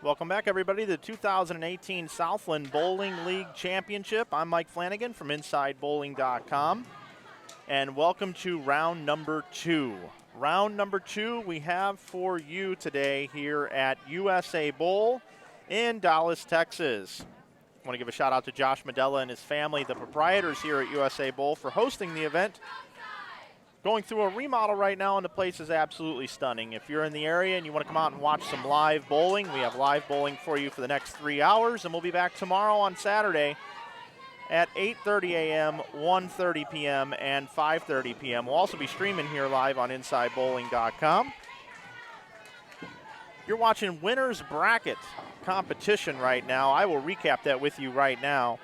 Welcome back, everybody, to the 2018 Southland Bowling League Championship. I'm Mike Flanagan from InsideBowling.com, and welcome to round number 2. Round number 2 we have for you today here at USA Bowl in Dallas, Texas. I want to give a shout out to Josh Medella and his family, the proprietors here at USA Bowl, for hosting the event. Going through a remodel right now, and the place is absolutely stunning. If you're in the area and you want to come out and watch some live bowling, we have live bowling for you for the next 3 hours, and we'll be back tomorrow on Saturday at 8:30 a.m., 1:30 p.m., and 5:30 p.m. We'll also be streaming here live on InsideBowling.com. You're watching Winners Bracket competition right now. I will recap that with you right now.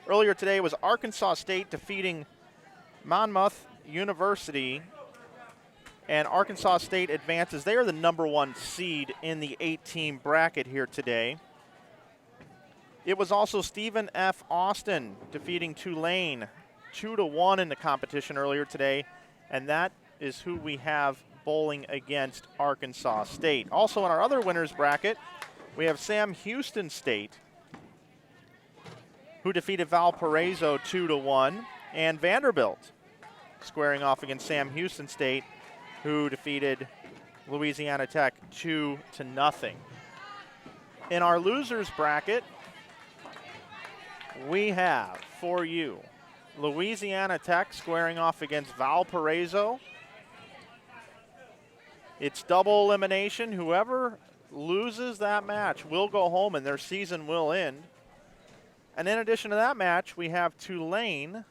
Earlier today was Arkansas State defeating Monmouth University, and Arkansas State advances. They are the number 1 seed in the 8-team bracket here today. It was also Stephen F. Austin defeating Tulane 2-1 in the competition earlier today, and that is who we have bowling against Arkansas State. Also in our other winners bracket, we have Sam Houston State, who defeated Valparaiso 2-1, and Vanderbilt squaring off against Sam Houston State, who defeated Louisiana Tech 2-0. In our losers bracket, we have for you Louisiana Tech squaring off against Valparaiso. It's double elimination. Whoever loses that match will go home and their season will end. And in addition to that match, we have Tulane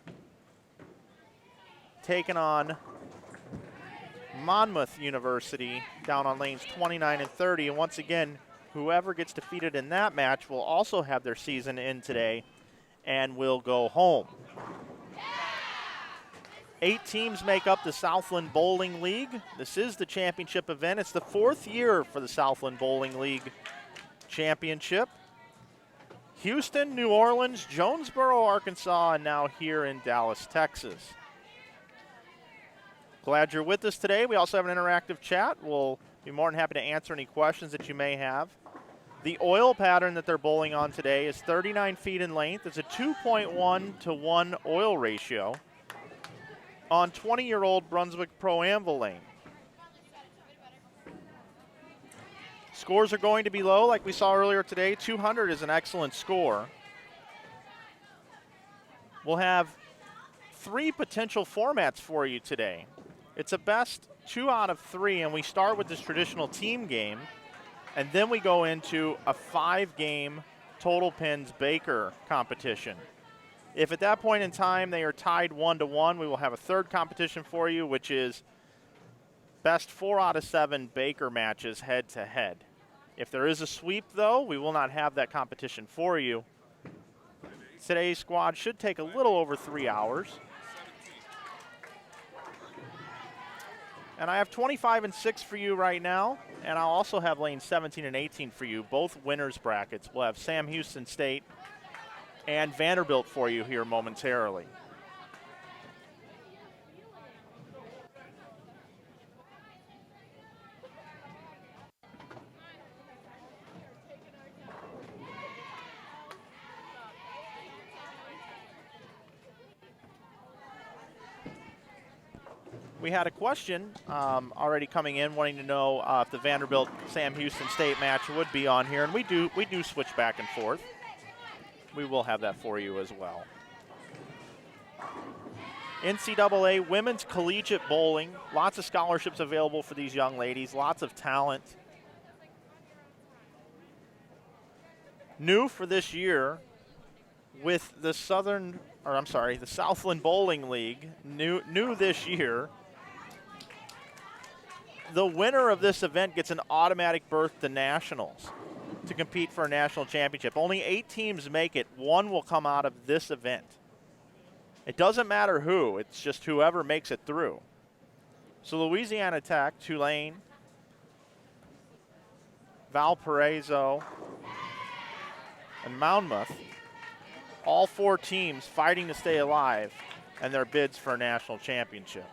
taking on Monmouth University down on lanes 29 and 30. And once again, whoever gets defeated in that match will also have their season end today and will go home. 8 teams make up the Southland Bowling League. This is the championship event. It's the 4th year for the Southland Bowling League Championship. Houston, New Orleans, Jonesboro, Arkansas, and now here in Dallas, Texas. Glad you're with us today. We also have an interactive chat. We'll be more than happy to answer any questions that you may have. The oil pattern that they're bowling on today is 39 feet in length. It's a 2.1 to 1 oil ratio on 20-year-old Brunswick Pro Anvil lane. Scores are going to be low, like we saw earlier today. 200 is an excellent score. We'll have 3 potential formats for you today. It's a best 2 out of 3, and we start with this traditional team game, and then we go into a 5-game total pins Baker competition. If at that point in time they are tied 1-1, we will have a 3rd competition for you, which is best 4 out of 7 Baker matches head-to-head. If there is a sweep, though, we will not have that competition for you. Today's squad should take a little over 3 hours. And I have 25 and 6 for you right now, and I'll also have lanes 17 and 18 for you, both winners brackets. We'll have Sam Houston State and Vanderbilt for you here momentarily. We had a question already coming in wanting to know if the Vanderbilt-Sam Houston State match would be on here, and we do switch back and forth. We will have that for you as well. NCAA Women's Collegiate Bowling. Lots of scholarships available for these young ladies. Lots of talent. New for this year with the Southland Bowling League. New this year. The winner of this event gets an automatic berth to nationals to compete for a national championship. Only 8 teams make it. 1 will come out of this event. It doesn't matter who. It's just whoever makes it through. So Louisiana Tech, Tulane, Valparaiso, and Monmouth, all 4 teams fighting to stay alive and their bids for a national championship.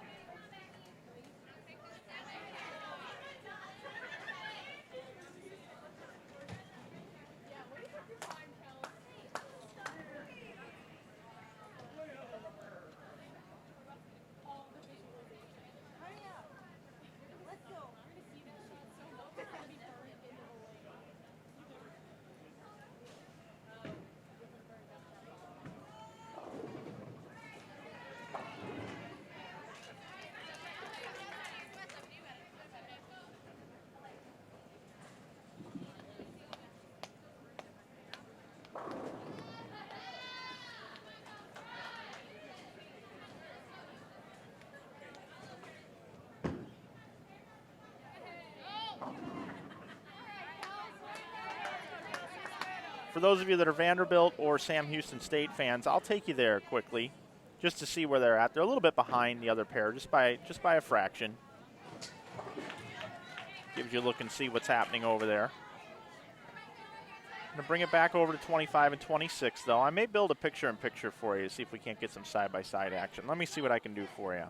for those of you that are Vanderbilt or Sam Houston State fans, I'll take you there quickly just to see where they're at. They're a little bit behind the other pair, just by a fraction. Gives you a look and see what's happening over there. I'm going to bring it back over to 25 and 26, though. I may build a picture-in-picture for you to see if we can't get some side-by-side action. Let me see what I can do for you.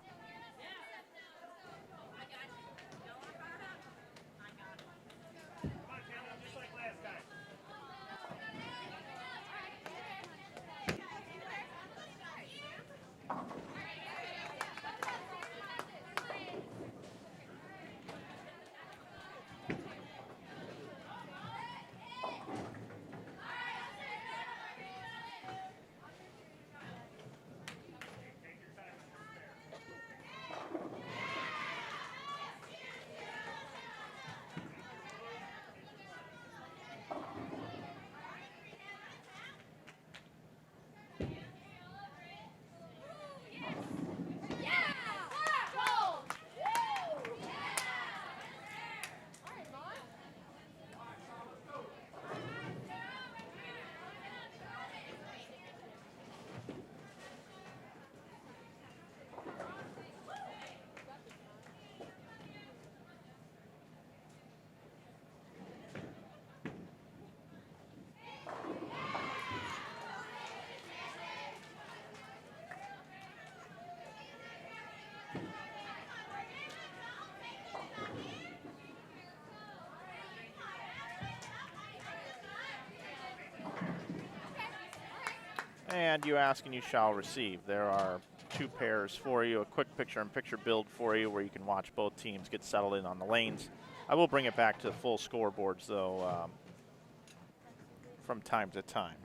And you ask and you shall receive. There are two pairs for you, a quick picture-in-picture build for you where you can watch both teams get settled in on the lanes. I will bring it back to the full scoreboards, though, from time to time.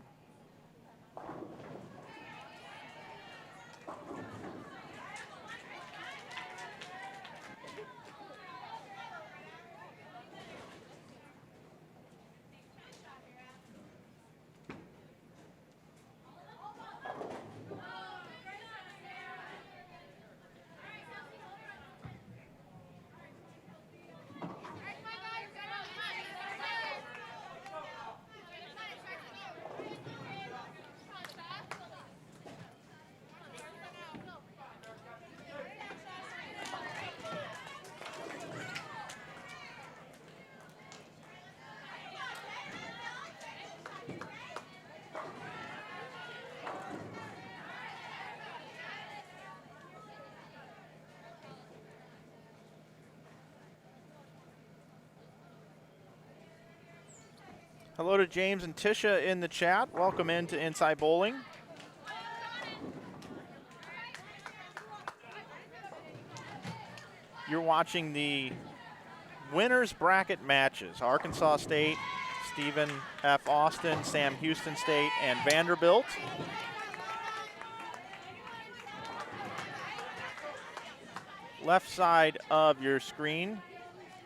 Hello to James and Tisha in the chat. Welcome into Inside Bowling. You're watching the winners bracket matches. Arkansas State, Stephen F. Austin, Sam Houston State, and Vanderbilt. Left side of your screen,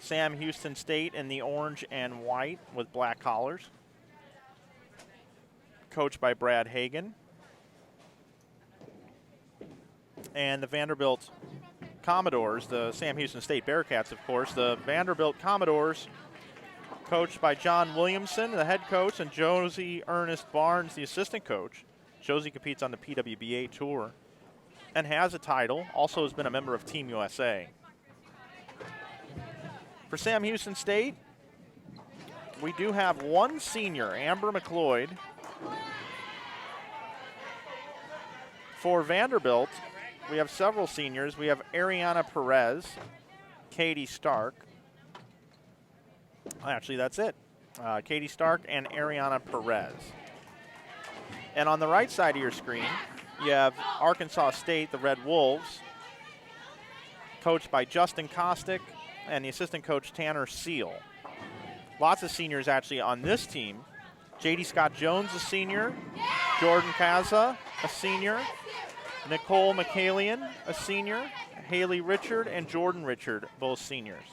Sam Houston State in the orange and white with black collars. Coached by Brad Hagan. And the Vanderbilt Commodores, the Sam Houston State Bearcats, of course. The Vanderbilt Commodores, coached by John Williamson, the head coach, and Josie Ernest Barnes, the assistant coach. Josie competes on the PWBA Tour and has a title. Also has been a member of Team USA. For Sam Houston State, we do have one senior, Amber McLeod. For Vanderbilt, we have several seniors. We have Ariana Perez, Katie Stark. Actually, that's it. Katie Stark and Ariana Perez. And on the right side of your screen, you have Arkansas State, the Red Wolves, coached by Justin Kostick and the assistant coach Tanner Seal. Lots of seniors actually on this team. J.D. Scott Jones, a senior. Jordan Kaza, a senior. Nicole McCallion, a senior. Haley Richard and Jordan Richard, both seniors.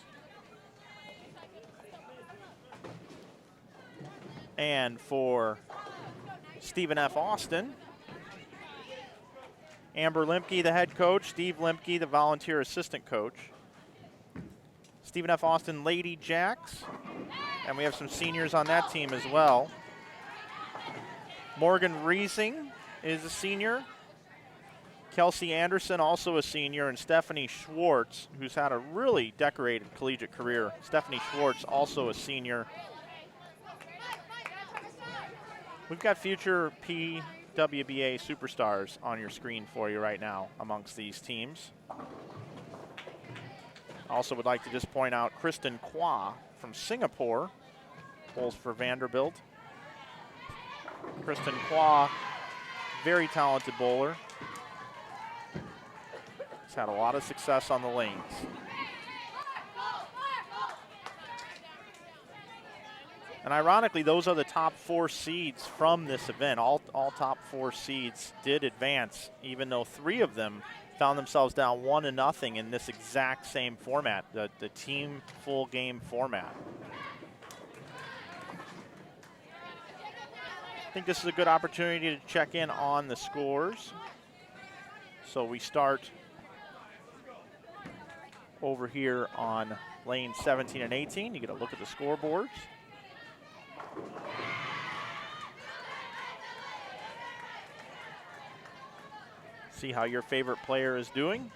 And for Stephen F. Austin, Amber Limke, the head coach. Steve Limke, the volunteer assistant coach. Stephen F. Austin, Lady Jacks. And we have some seniors on that team as well. Morgan Riesing is a senior. Kelsey Anderson, also a senior, and Stephanie Schwartz, who's had a really decorated collegiate career. Stephanie Schwartz, also a senior. We've got future PWBA superstars on your screen for you right now amongst these teams. Also would like to just point out Kristen Kwa from Singapore, bowls for Vanderbilt. Kristen Kwa, very talented bowler. He's had a lot of success on the lanes. And ironically, those are the top 4 seeds from this event. All top 4 seeds did advance, even though 3 of them found themselves down 1-0 in this exact same format, the team full game format. I think this is a good opportunity to check in on the scores. So we start over here on lane 17 and 18. You get a look at the scoreboards. See how your favorite player is doing.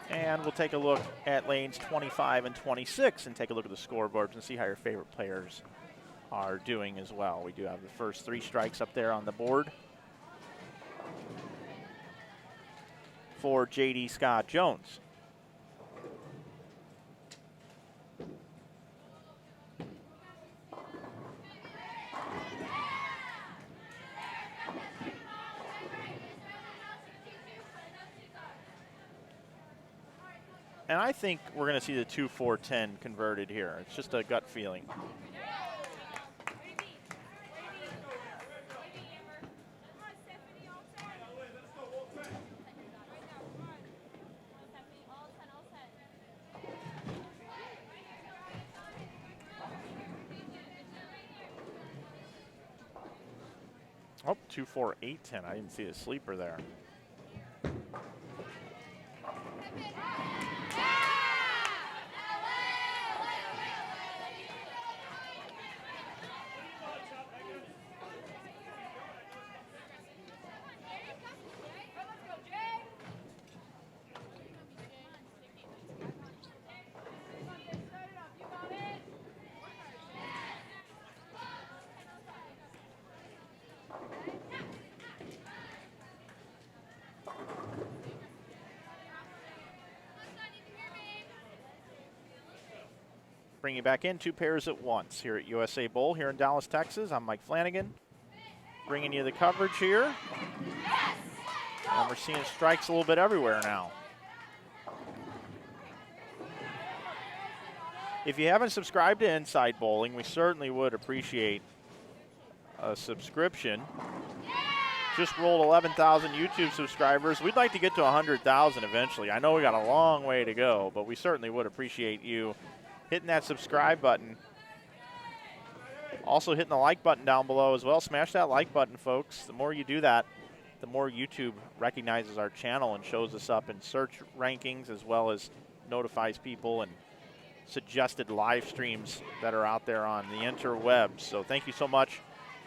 And we'll take a look at lanes 25 and 26 and take a look at the scoreboards and see how your favorite players are doing as well. We do have the first 3 strikes up there on the board for J.D. Scott Jones. And I think we're going to see the 2-4-10 converted here. It's just a gut feeling. Oh, 2-4-8-10. I didn't see the sleeper there. Bring you back in, 2 pairs at once here at USA Bowl here in Dallas, Texas. I'm Mike Flanagan, bringing you the coverage here. And we're seeing strikes a little bit everywhere now. If you haven't subscribed to Inside Bowling, we certainly would appreciate a subscription. Just rolled 11,000 YouTube subscribers. We'd like to get to 100,000 eventually. I know we got a long way to go, but we certainly would appreciate you hitting that subscribe button. Also hitting the like button down below as well. Smash that like button, folks. The more you do that, the more YouTube recognizes our channel and shows us up in search rankings, as well as notifies people and suggested live streams that are out there on the interwebs. So thank you so much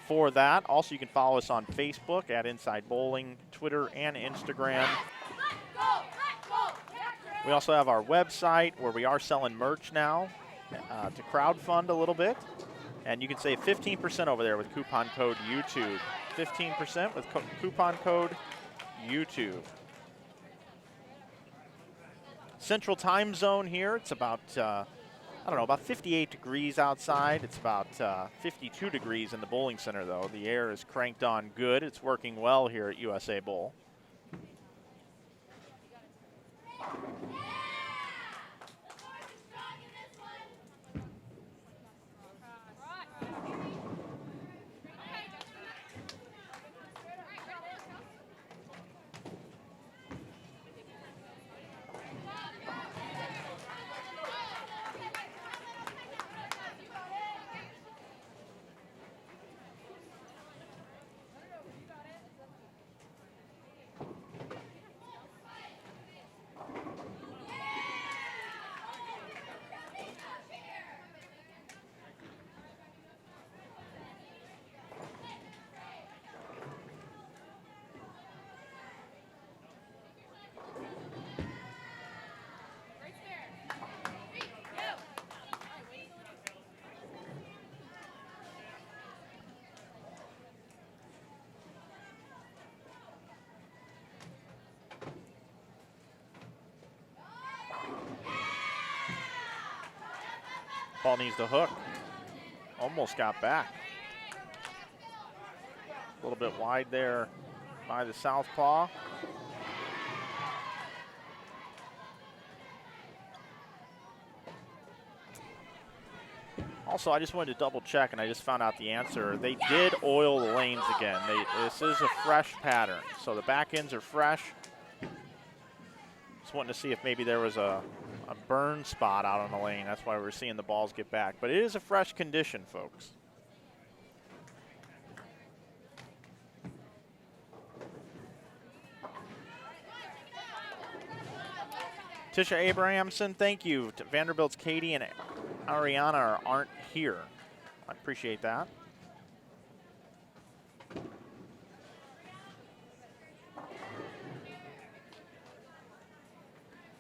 for that. Also, you can follow us on Facebook at Inside Bowling, Twitter, and Instagram. We also have our website where we are selling merch now to crowdfund a little bit. And you can save 15% over there with coupon code YouTube. 15% with coupon code YouTube. Central time zone here. It's about, I don't know, about 58 degrees outside. It's about 52 degrees in the bowling center, though. The air is cranked on good. It's working well here at USA Bowl. Ball needs to hook. Almost got back. A little bit wide there by the southpaw. Also, I just wanted to double check, and I just found out the answer. They did oil the lanes again. This is a fresh pattern, so the back ends are fresh. Just wanting to see if maybe there was a burn spot out on the lane. That's why we're seeing the balls get back. But it is a fresh condition, folks. Tisha Abrahamson, thank you. Vanderbilt's Katie and Ariana aren't here. I appreciate that.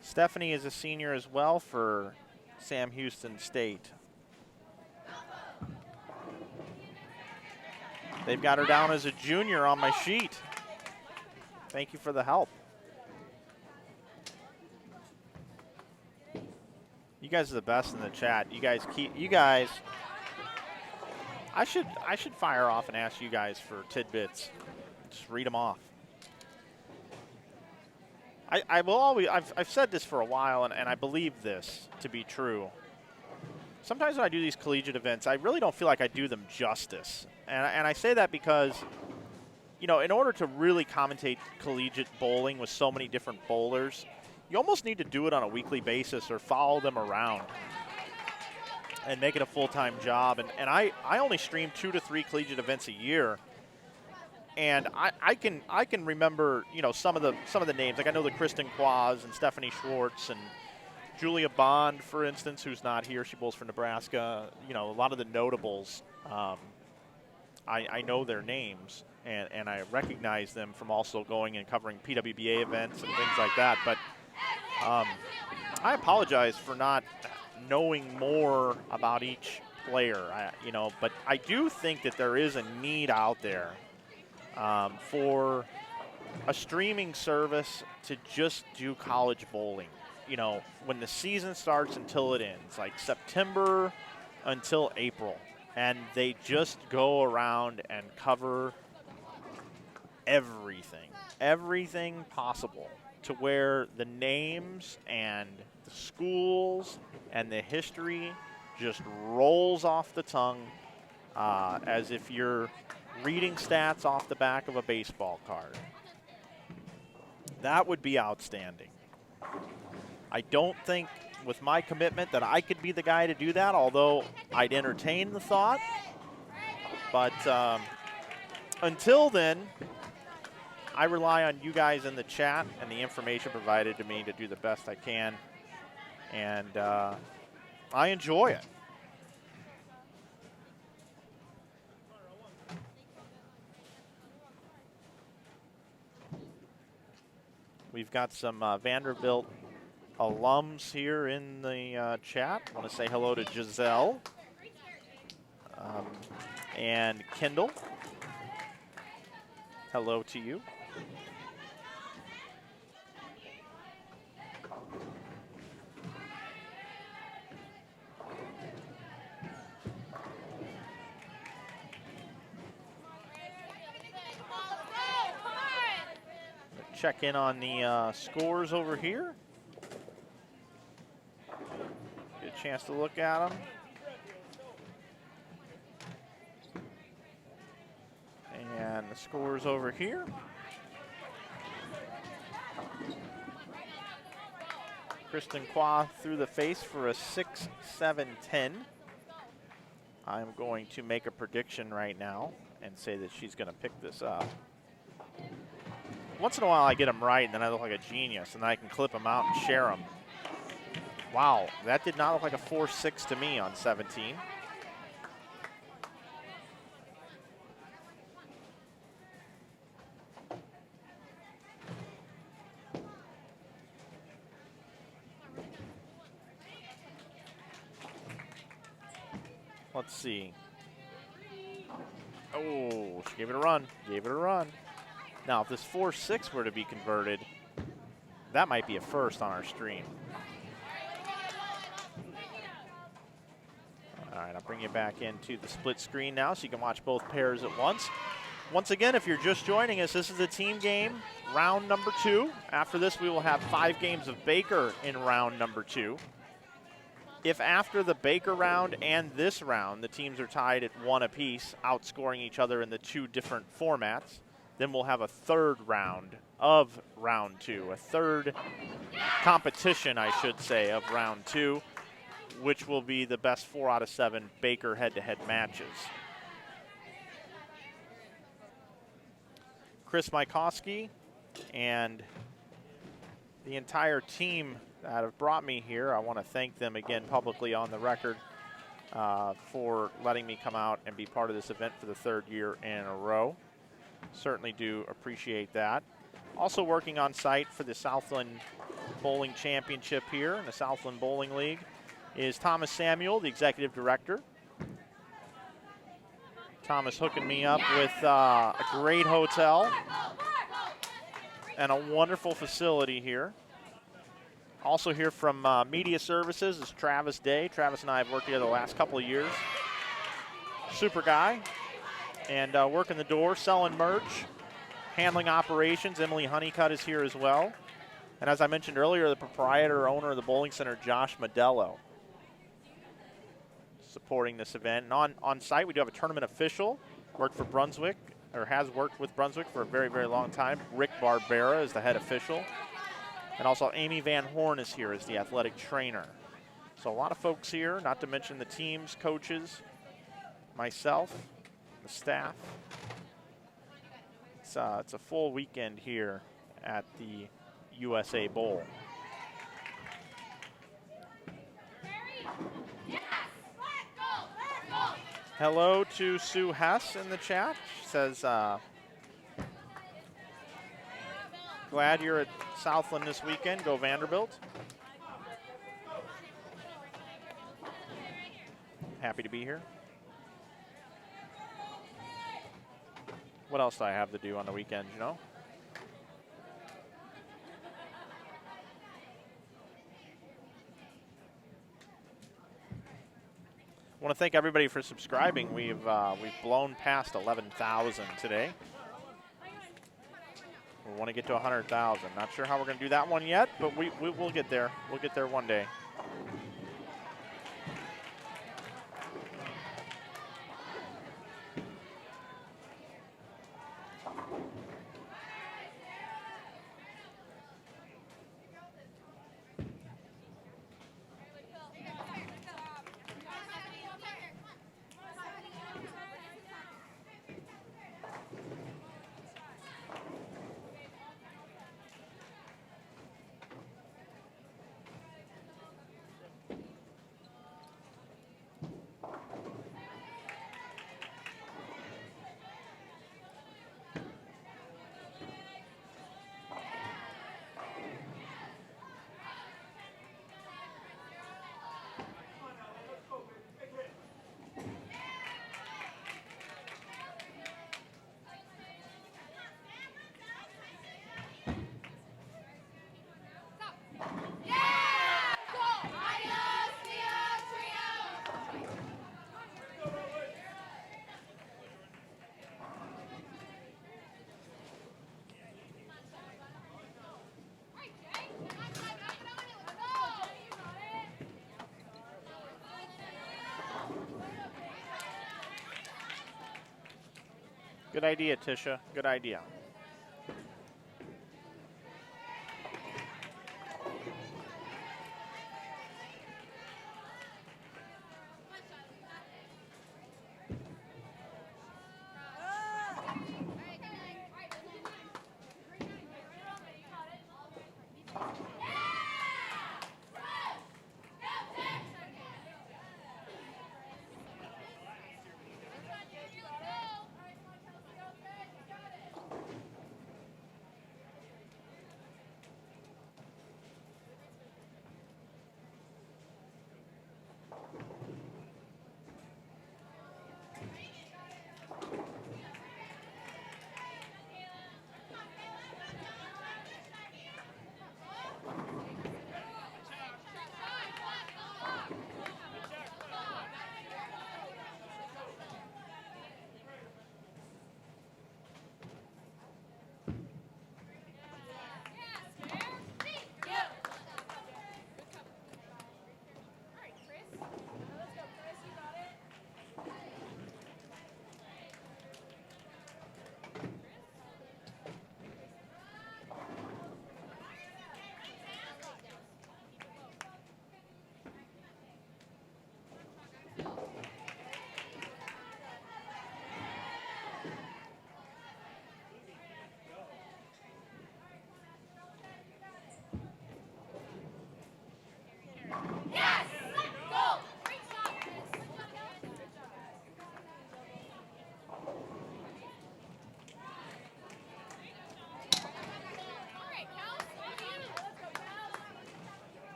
Stephanie is a senior as well for Sam Houston State. They've got her down as a junior on my sheet. Thank you for the help. You guys are the best in the chat. I should fire off and ask you guys for tidbits. Just read them off. I will always, I've said this for a while, and I believe this to be true. Sometimes when I do these collegiate events, I really don't feel like I do them justice. And I say that because, you know, in order to really commentate collegiate bowling with so many different bowlers, you almost need to do it on a weekly basis or follow them around and make it a full-time job. And I only stream 2 to 3 collegiate events a year. And I can remember, you know, some of the names. Like I know the Kristen Quaz and Stephanie Schwartz and Julia Bond, for instance, who's not here. She bowls for Nebraska. You know, a lot of the notables, I know their names, and I recognize them from also going and covering PWBA events and things like that. But I apologize for not knowing more about each player, you know, but I do think that there is a need out there for a streaming service to just do college bowling. You know, when the season starts until it ends, like September until April, and they just go around and cover everything possible, to where the names and the schools and the history just rolls off the tongue as if you're reading stats off the back of a baseball card. That would be outstanding. I don't think with my commitment that I could be the guy to do that, although I'd entertain the thought. But until then, I rely on you guys in the chat and the information provided to me to do the best I can. And I enjoy it. We've got some Vanderbilt alums here in the chat. I want to say hello to Giselle and Kendall. Hello to you. Check in on the scores over here. Get a chance to look at them. And the scores over here. Kristen Qua through the face for a 6-7-10. I'm going to make a prediction right now and say that she's going to pick this up. Once in a while I get them right and then I look like a genius and then I can clip them out and share them. Wow, that did not look like a 4-6 to me on 17. Let's see. Oh, she gave it a run. Gave it a run. Now, if this 4-6 were to be converted, that might be a first on our stream. right, I'll bring you back into the split screen now so you can watch both pairs at once. Once again, if you're just joining us, this is the team game, round number 2. After this, we will have 5 games of Baker in round number 2. If after the Baker round and this round, the teams are tied at 1 apiece, outscoring each other in the 2 different formats, then we'll have a 3rd round of round 2, a 3rd competition, I should say, of round 2, which will be the best 4 out of 7 Baker head-to-head matches. Chris Mykowski and the entire team that have brought me here, I want to thank them again publicly on the record for letting me come out and be part of this event for the 3rd year in a row. Certainly do appreciate that. Also working on site for the Southland Bowling Championship here in the Southland Bowling League is Thomas Samuel, the executive director. Thomas hooking me up with a great hotel and a wonderful facility here. Also here from Media Services is Travis Day. Travis and I have worked together the last couple of years. Super guy. And working the door, selling merch, handling operations. Emily Honeycutt is here as well. And as I mentioned earlier, the proprietor, owner of the bowling center, Josh Modello, supporting this event. And on site, we do have a tournament official, worked for Brunswick, or has worked with Brunswick for a very, very long time. Rick Barbera is the head official. And also Amy Van Horn is here as the athletic trainer. So a lot of folks here, not to mention the teams, coaches, myself, the staff. It's a full weekend here at the USA Bowl. Hello to Sue Hess in the chat. She says, glad you're at Southland this weekend. Go Vanderbilt. Happy to be here. What else do I have to do on the weekends, you know? I want to thank everybody for subscribing. We've blown past 11,000 today. We want to get to 100,000. Not sure how we're going to do that one yet, but we'll get there. We'll get there one day. Good idea, Tisha. Good idea.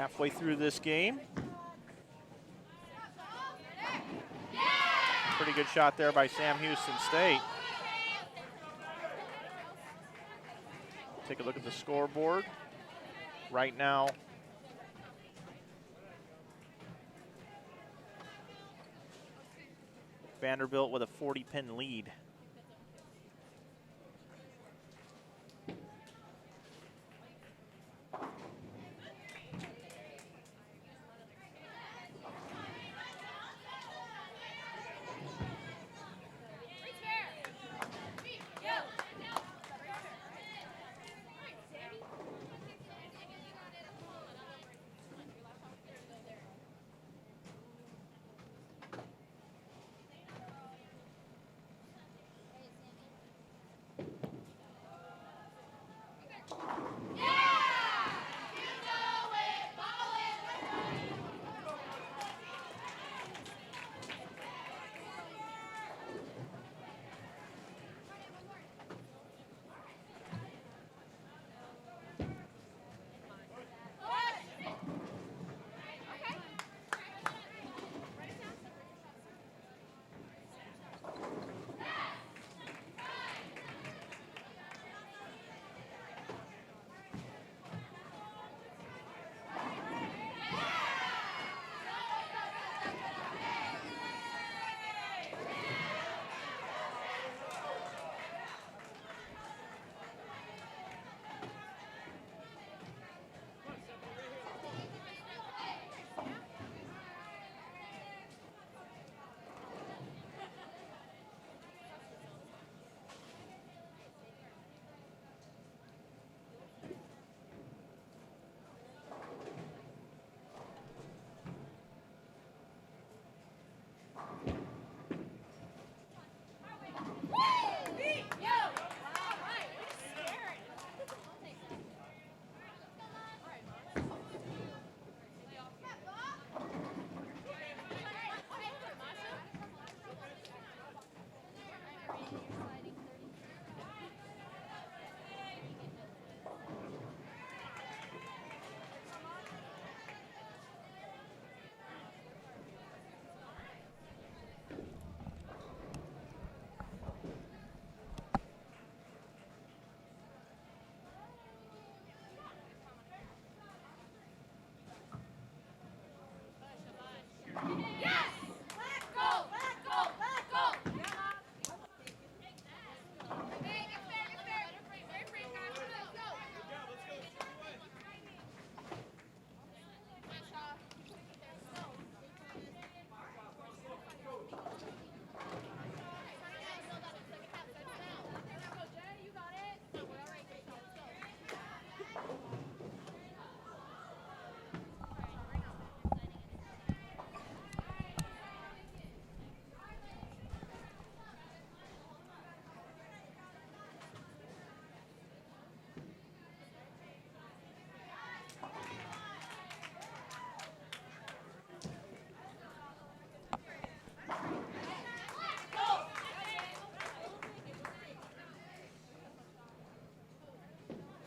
halfway through this game. Pretty good shot there by Sam Houston State. Take a look at the scoreboard. Right now, Vanderbilt with a 40-pin lead.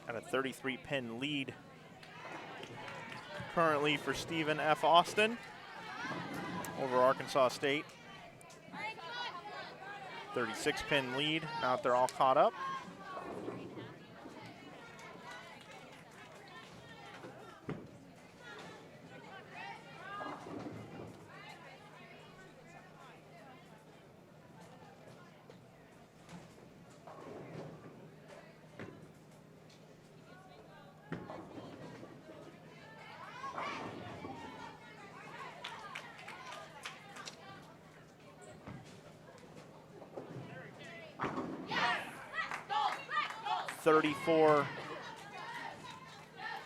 Got a 33-pin lead currently for Stephen F. Austin over Arkansas State. 36-pin lead, now that they're all caught up.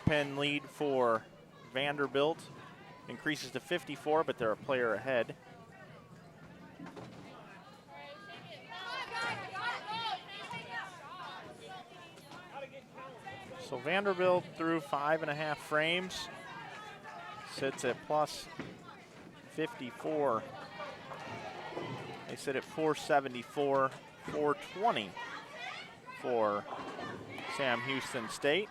Pin lead for Vanderbilt. Increases to 54, but they're a player ahead. So Vanderbilt through 5.5 frames sits at plus 54. They sit at 474, 420 for Sam Houston State.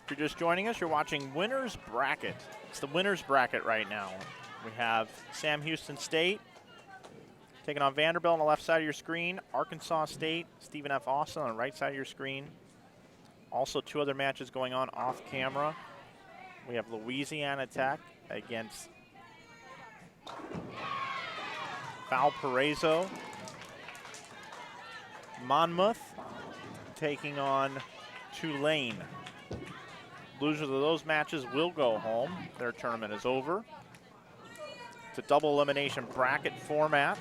If you're just joining us, you're watching Winners Bracket. It's the Winners Bracket right now. We have Sam Houston State taking on Vanderbilt on the left side of your screen, Arkansas State, Stephen F. Austin on the right side of your screen. Also 2 other matches going on off camera. We have Louisiana Tech against Valparaiso. Monmouth taking on Tulane. Losers of those matches will go home. Their tournament is over. It's a double elimination bracket format.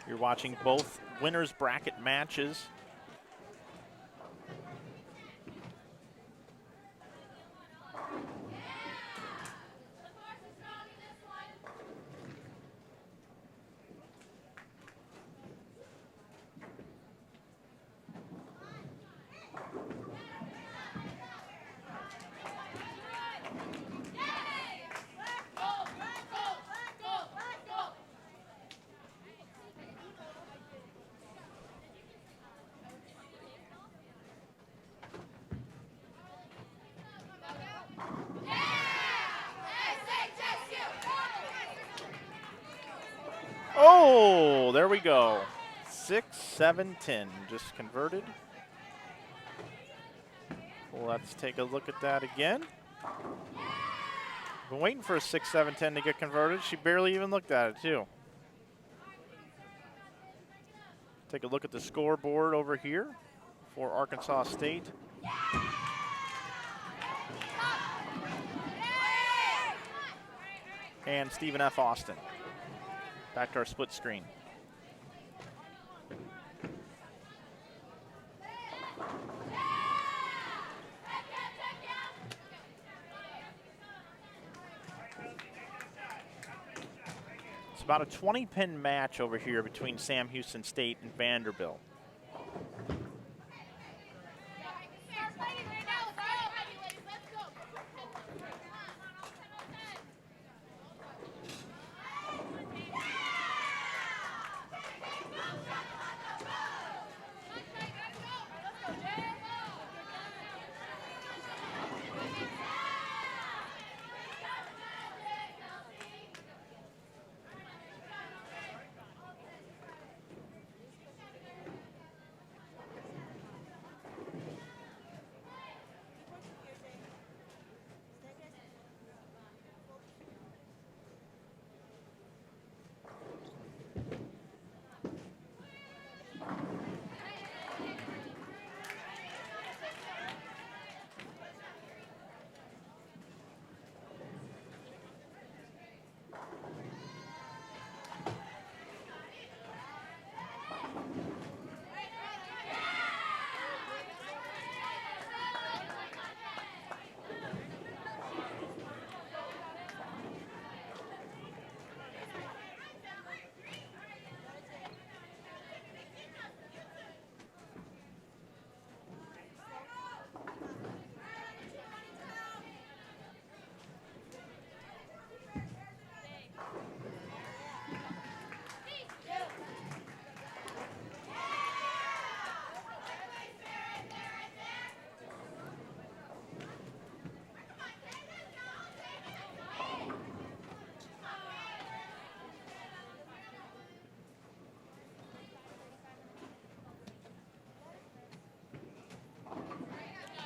You're watching both winners bracket matches. Oh, there we go. 6-7-10, just converted. Let's take a look at that again. Been waiting for a 6-7-10 to get converted. She barely even looked at it, too. Take a look at the scoreboard over here for Arkansas State. And Stephen F. Austin. Back to our split screen. It's about a 20-pin match over here between Sam Houston State and Vanderbilt.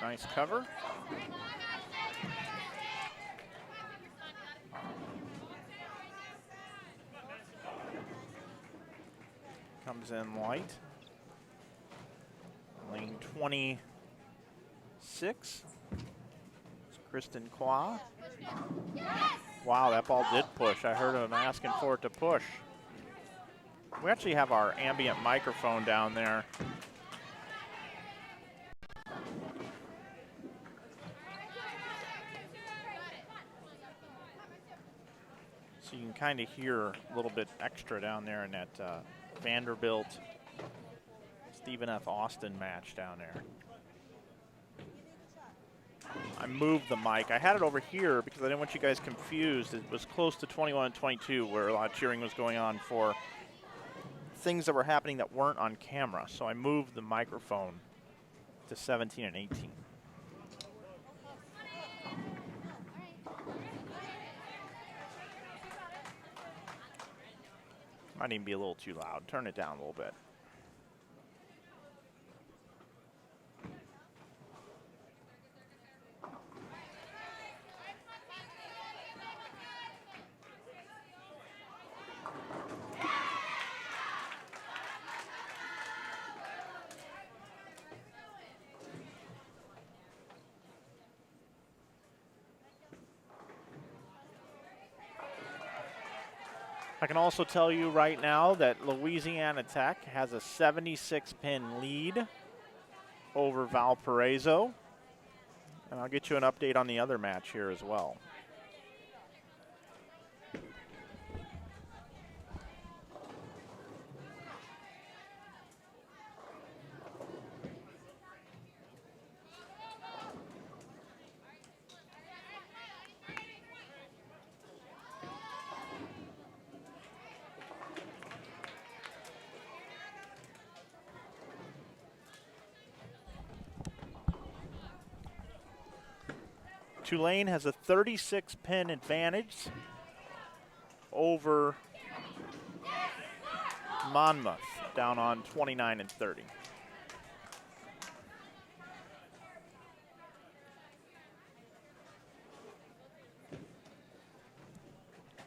Nice cover. Comes in light. Lane 26. It's Kristen Qua. Wow, that ball did push. I heard him asking for it to push. We actually have our ambient microphone down there. So you can kind of hear a little bit extra down there in that Vanderbilt Stephen F. Austin match down there. I moved the mic. I had it over here because I didn't want you guys confused. It was close to 21 and 22 where a lot of cheering was going on for things that were happening that weren't on camera. So I moved the microphone to 17 and 18. Might even be a little too loud. Turn it down a little bit. I can also tell you right now that Louisiana Tech has a 76-pin lead over Valparaiso. And I'll get you an update on the other match here as well. Tulane has a 36-pin advantage over Monmouth, down on 29 and 30.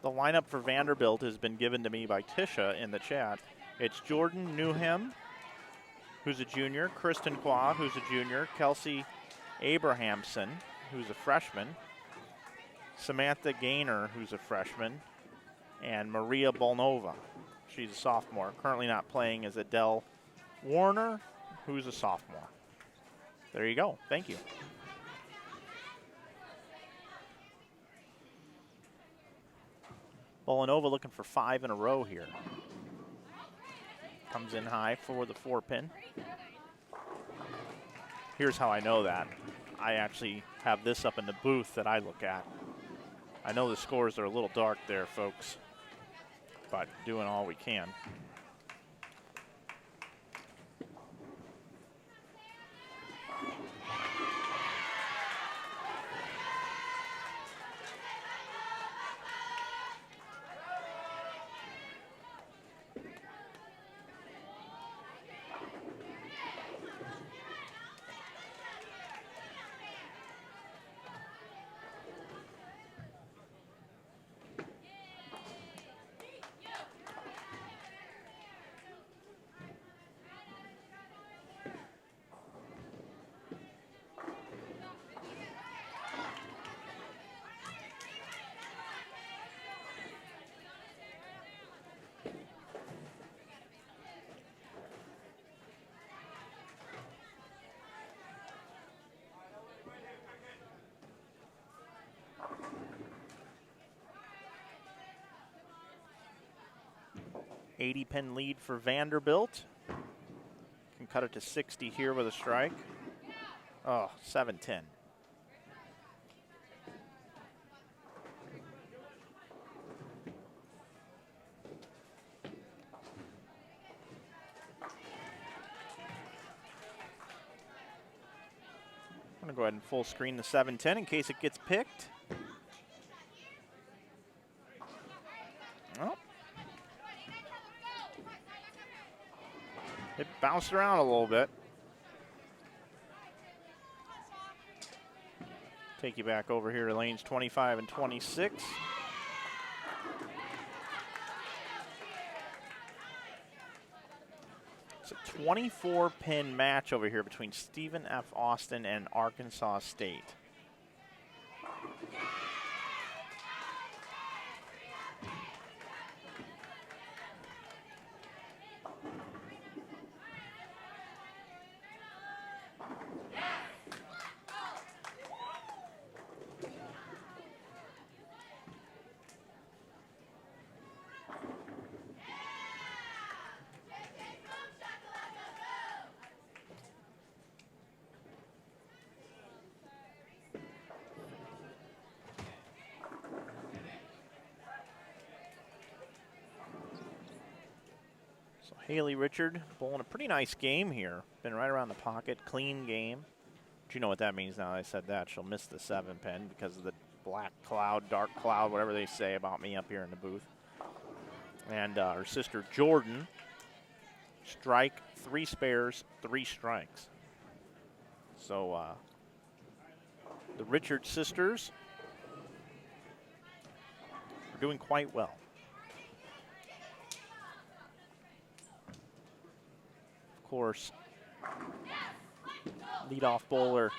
The lineup for Vanderbilt has been given to me by Tisha in the chat. It's Jordan Newham, who's a junior, Kristen Qua, who's a junior, Kelsey Abrahamson, who's a freshman, Samantha Gaynor, who's a freshman, and Maria Bolnova. She's a sophomore. Currently not playing is Adele Warner, who's a sophomore. There you go. Thank you. Bolnova looking for 5 in a row here. Comes in high for the 4-pin. Here's how I know that. I actually have this up in the booth that I look at. I know the scores are a little dark there, folks, but doing all we can. $80-pin lead for Vanderbilt. Can cut it to 60 here with a strike. Oh, 7-10. I'm going to go ahead and full screen the 7-10 in case it gets picked. Oh. It bounced around a little bit. Take you back over here to lanes 25 and 26. It's a 24-pin match over here between Stephen F. Austin and Arkansas State. Haley Richard bowling a pretty nice game here. Been right around the pocket, clean game. But you know what that means now that I said that. She'll miss the 7-pin because of the black cloud, dark cloud, whatever they say about me up here in the booth. And her sister Jordan, strike, 3 spares, 3 strikes. So the Richard sisters are doing quite well. Of course, leadoff bowler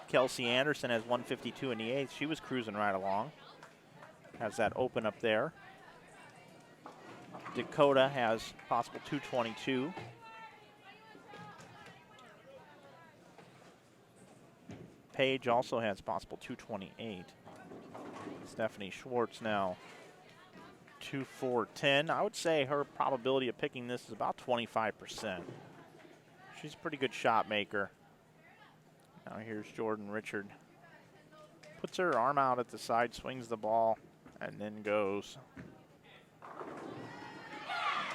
Kelsey Anderson has 152 in the 8th. She was cruising right along. Has that open up there. Dakota has possible 222. Paige also has possible 228. Stephanie Schwartz now 2-4-10. I would say her probability of picking this is about 25%. She's a pretty good shot maker. Now here's Jordan Richard. Puts her arm out at the side, swings the ball, and then goes.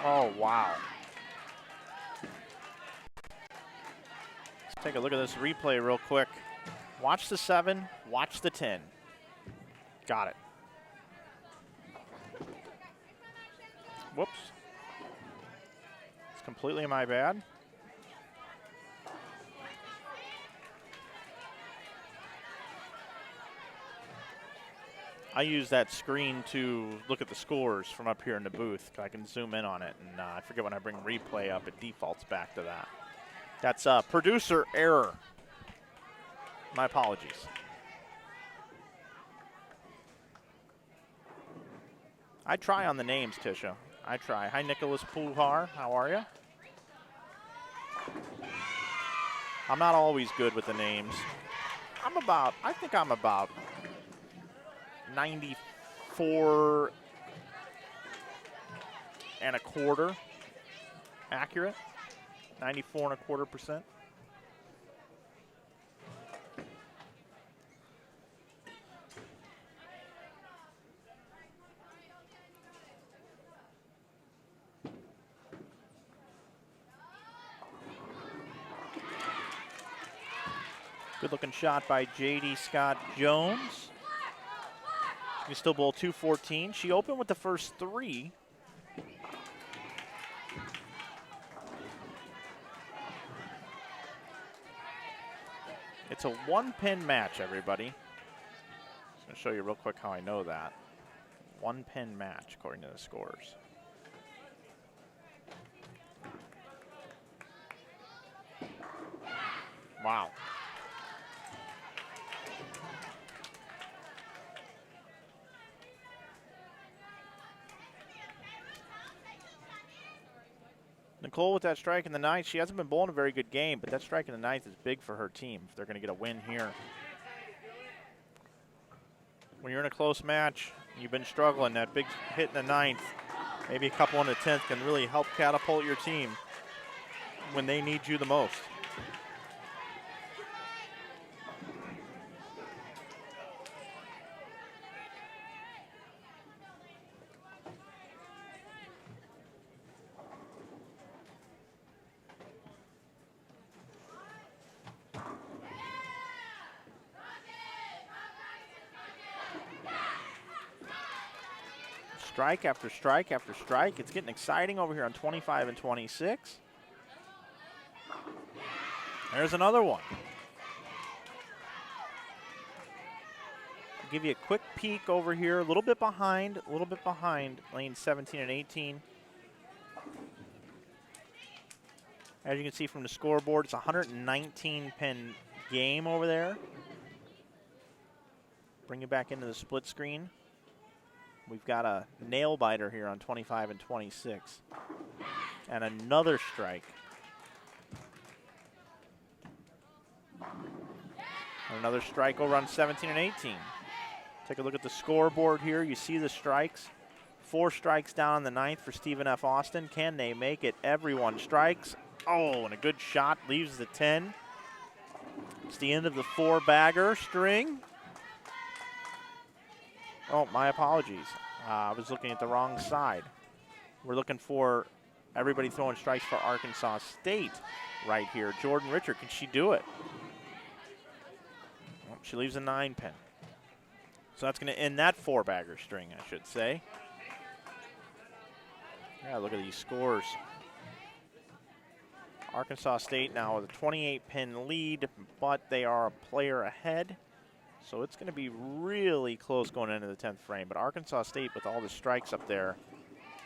Oh, wow. Let's take a look at this replay real quick. Watch the 7, watch the 10. Got it. Whoops. It's completely my bad. I use that screen to look at the scores from up here in the booth. I can zoom in on it, and I forget when I bring replay up, it defaults back to that. That's a producer error. My apologies. I try on the names, Tisha. I try. Hi, Nicholas Puhar. How are you? I'm not always good with the names. I think I'm about 94 and a quarter accurate. 94.25%. Good looking shot by J.D. Scott Jones. We still bowl 214. She opened with the first 3. It's a 1-pin match, everybody. I'm going to show you real quick how I know that. 1-pin match, according to the scores. Wow. Nicole with that strike in the 9th. She hasn't been bowling a very good game, but that strike in the 9th is big for her team if they're going to get a win here. When you're in a close match, you've been struggling, that big hit in the 9th, maybe a couple in the 10th can really help catapult your team when they need you the most. Strike after strike after strike. It's getting exciting over here on 25 and 26. There's another one. I'll give you a quick peek over here. A little bit behind lanes 17 and 18. As you can see from the scoreboard, it's a 119-pin game over there. Bring it back into the split screen. We've got a nail biter here on 25 and 26. And another strike. And another strike over on 17 and 18. Take a look at the scoreboard here. You see the strikes. 4 strikes down in the 9th for Stephen F. Austin. Can they make it? Everyone strikes. Oh, and a good shot leaves the 10. It's the end of the 4-bagger string. Oh, my apologies. I was looking at the wrong side. We're looking for everybody throwing strikes for Arkansas State right here. Jordan Richard, can she do it? Well, she leaves a 9-pin. So that's going to end that 4-bagger string, I should say. Yeah, look at these scores. Arkansas State now with a 28-pin lead, but they are a player ahead. So it's going to be really close going into the 10th frame. But Arkansas State, with all the strikes up there,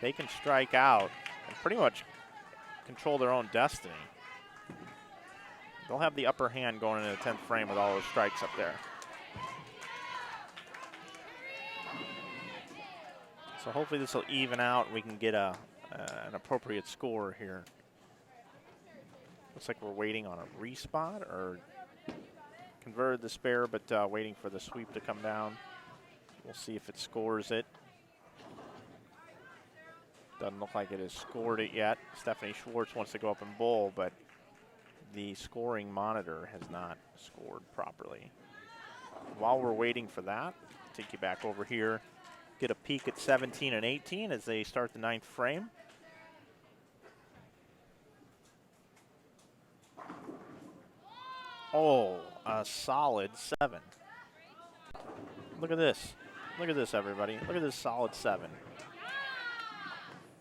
they can strike out and pretty much control their own destiny. They'll have the upper hand going into the 10th frame with all those strikes up there. So hopefully this will even out and we can get an appropriate score here. Looks like we're waiting on a respot or converted the spare, but waiting for the sweep to come down. We'll see if it scores it. Doesn't look like it has scored it yet. Stephanie Schwartz wants to go up and bowl, but the scoring monitor has not scored properly. While we're waiting for that, take you back over here, get a peek at 17 and 18 as they start the 9th frame. Oh, a solid 7. Look at this. Look at this, everybody. Look at this solid 7.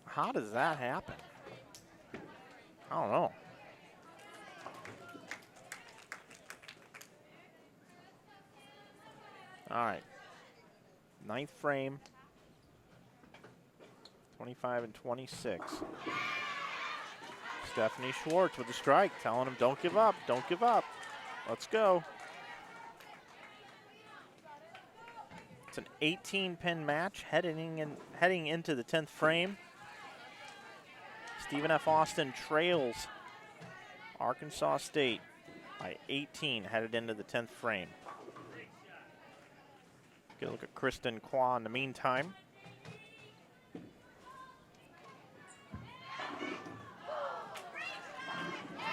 How does that happen? I don't know. All right. 9th frame. 25 and 26. Stephanie Schwartz with the strike, telling him, don't give up, don't give up. Let's go. It's an 18-pin match heading into the 10th frame. Stephen F. Austin trails Arkansas State by 18 headed into the 10th frame. Get a look at Kristen Kwa in the meantime.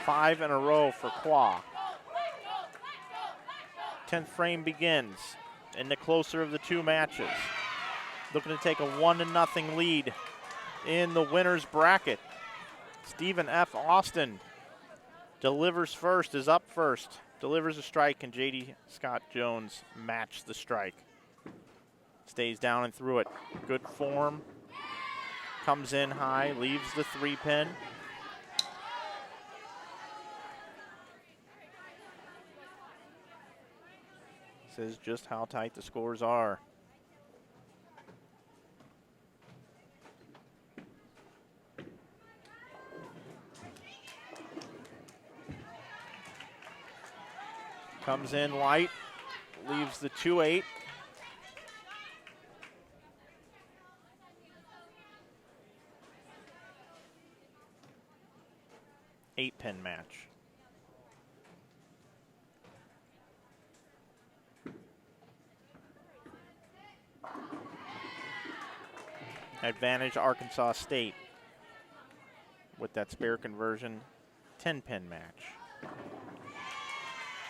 Five in a row for Kwa. 10th frame begins in the closer of the two matches. Looking to take a 1-0 lead in the winner's bracket. Stephen F. Austin delivers first, is up first, delivers a strike, and J.D. Scott Jones matched the strike. Stays down and through it. Good form. Comes in high, leaves the 3-pin. Says just how tight the scores are. Comes in light, leaves the 2-8. Eight-pin match. Advantage Arkansas State with that spare conversion. 10-pin match.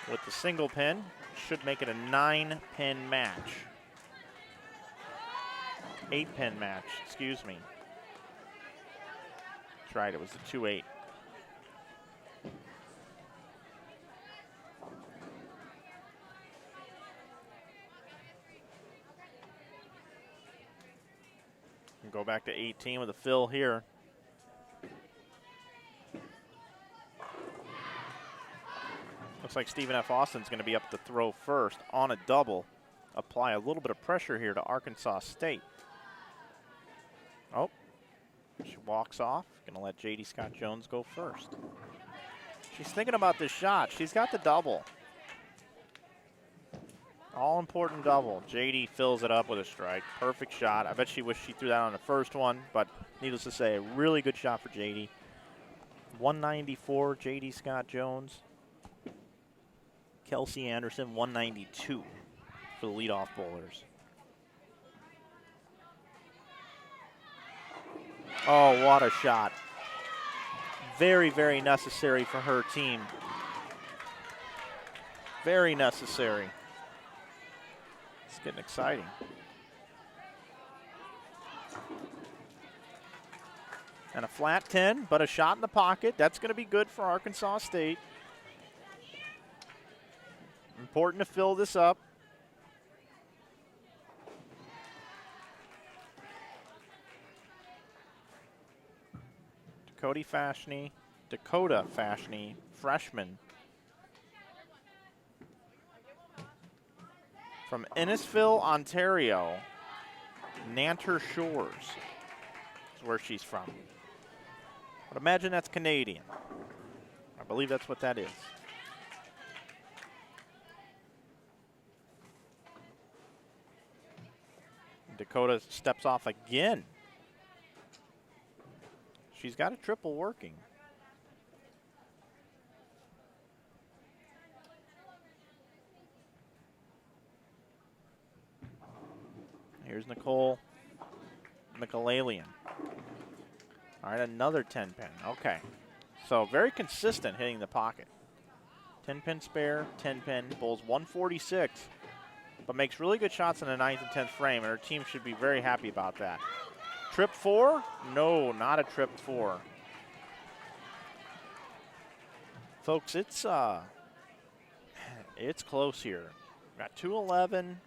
With the single pin, should make it a 9-pin match. 8-pin match, excuse me. That's right, it was the 2-8. Go back to 18 with a fill here. Looks like Stephen F. Austin's going to be up to throw first on a double. Apply a little bit of pressure here to Arkansas State. Oh, she walks off. Going to let J.D. Scott Jones go first. She's thinking about this shot. She's got the double. All-important double. J.D. fills it up with a strike. Perfect shot. I bet she wished she threw that on the first one, but needless to say, a really good shot for J.D. 194, J.D. Scott Jones. Kelsey Anderson, 192 for the leadoff bowlers. Oh, what a shot. Very, very necessary for her team. Very necessary. It's getting exciting. And a flat 10, but a shot in the pocket. That's going to be good for Arkansas State. Important to fill this up. Dakota Fashney, freshman. From Innisfil, Ontario, Nanter Shores is where she's from. But imagine that's Canadian. I believe that's what that is. Dakota steps off again. She's got a triple working. Here's Nicole McAlalian. All right, another 10-pin. Okay. So very consistent hitting the pocket. 10-pin spare, 10-pin, bowls 146, but makes really good shots in the 9th and 10th frame, and her team should be very happy about that. Trip 4? No, not a trip 4. Folks, it's close here. We've got 211.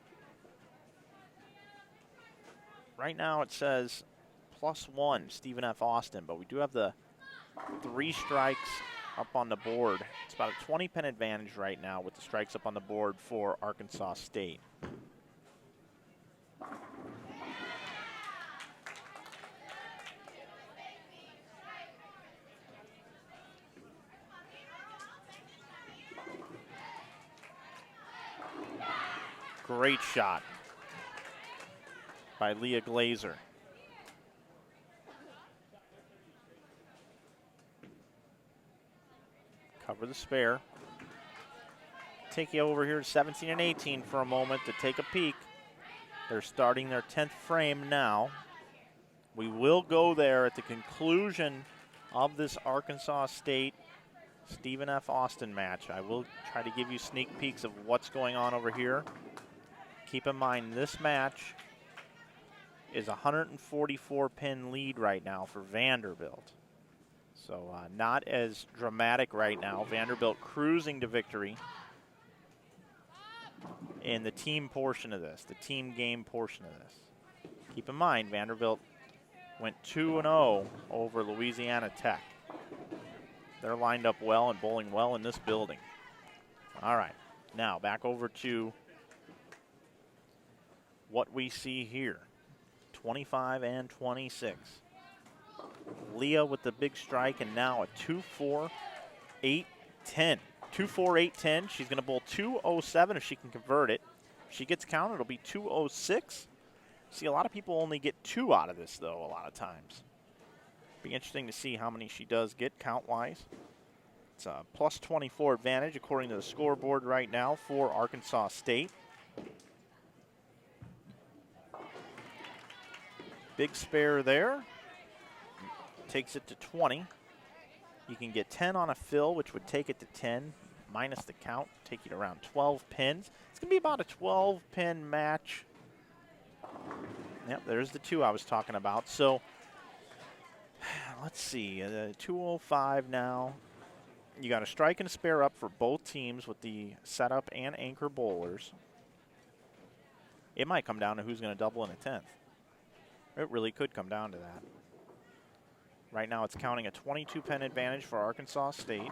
Right now it says +1, Stephen F. Austin, but we do have the 3 strikes up on the board. It's about a 20-pin advantage right now with the strikes up on the board for Arkansas State. Great shot by Leah Glazer. Cover the spare. Take you over here to 17 and 18 for a moment to take a peek. They're starting their 10th frame now. We will go there at the conclusion of this Arkansas State Stephen F. Austin match. I will try to give you sneak peeks of what's going on over here. Keep in mind this match is a 144-pin lead right now for Vanderbilt. So not as dramatic right now. Vanderbilt cruising to victory in the team portion of this, the team game portion of this. Keep in mind, Vanderbilt went 2-0 over Louisiana Tech. They're lined up well and bowling well in this building. All right, now back over to what we see here. 25 and 26. Leah with the big strike, and now a 2-4-8-10. 2-4-8-10. She's going to bowl 207 if she can convert it. If she gets counted, it'll be 206. See, a lot of people only get 2 out of this, though, a lot of times. Be interesting to see how many she does get count-wise. It's a +24 advantage according to the scoreboard right now for Arkansas State. Big spare there. Takes it to 20. You can get 10 on a fill, which would take it to 10, minus the count, take you to around 12 pins. It's going to be about a 12-pin match. Yep, there's the 2 I was talking about. So, let's see, 205 now. You got a strike and a spare up for both teams with the setup and anchor bowlers. It might come down to who's going to double in a 10th. It really could come down to that. Right now it's counting a 22-pin advantage for Arkansas State,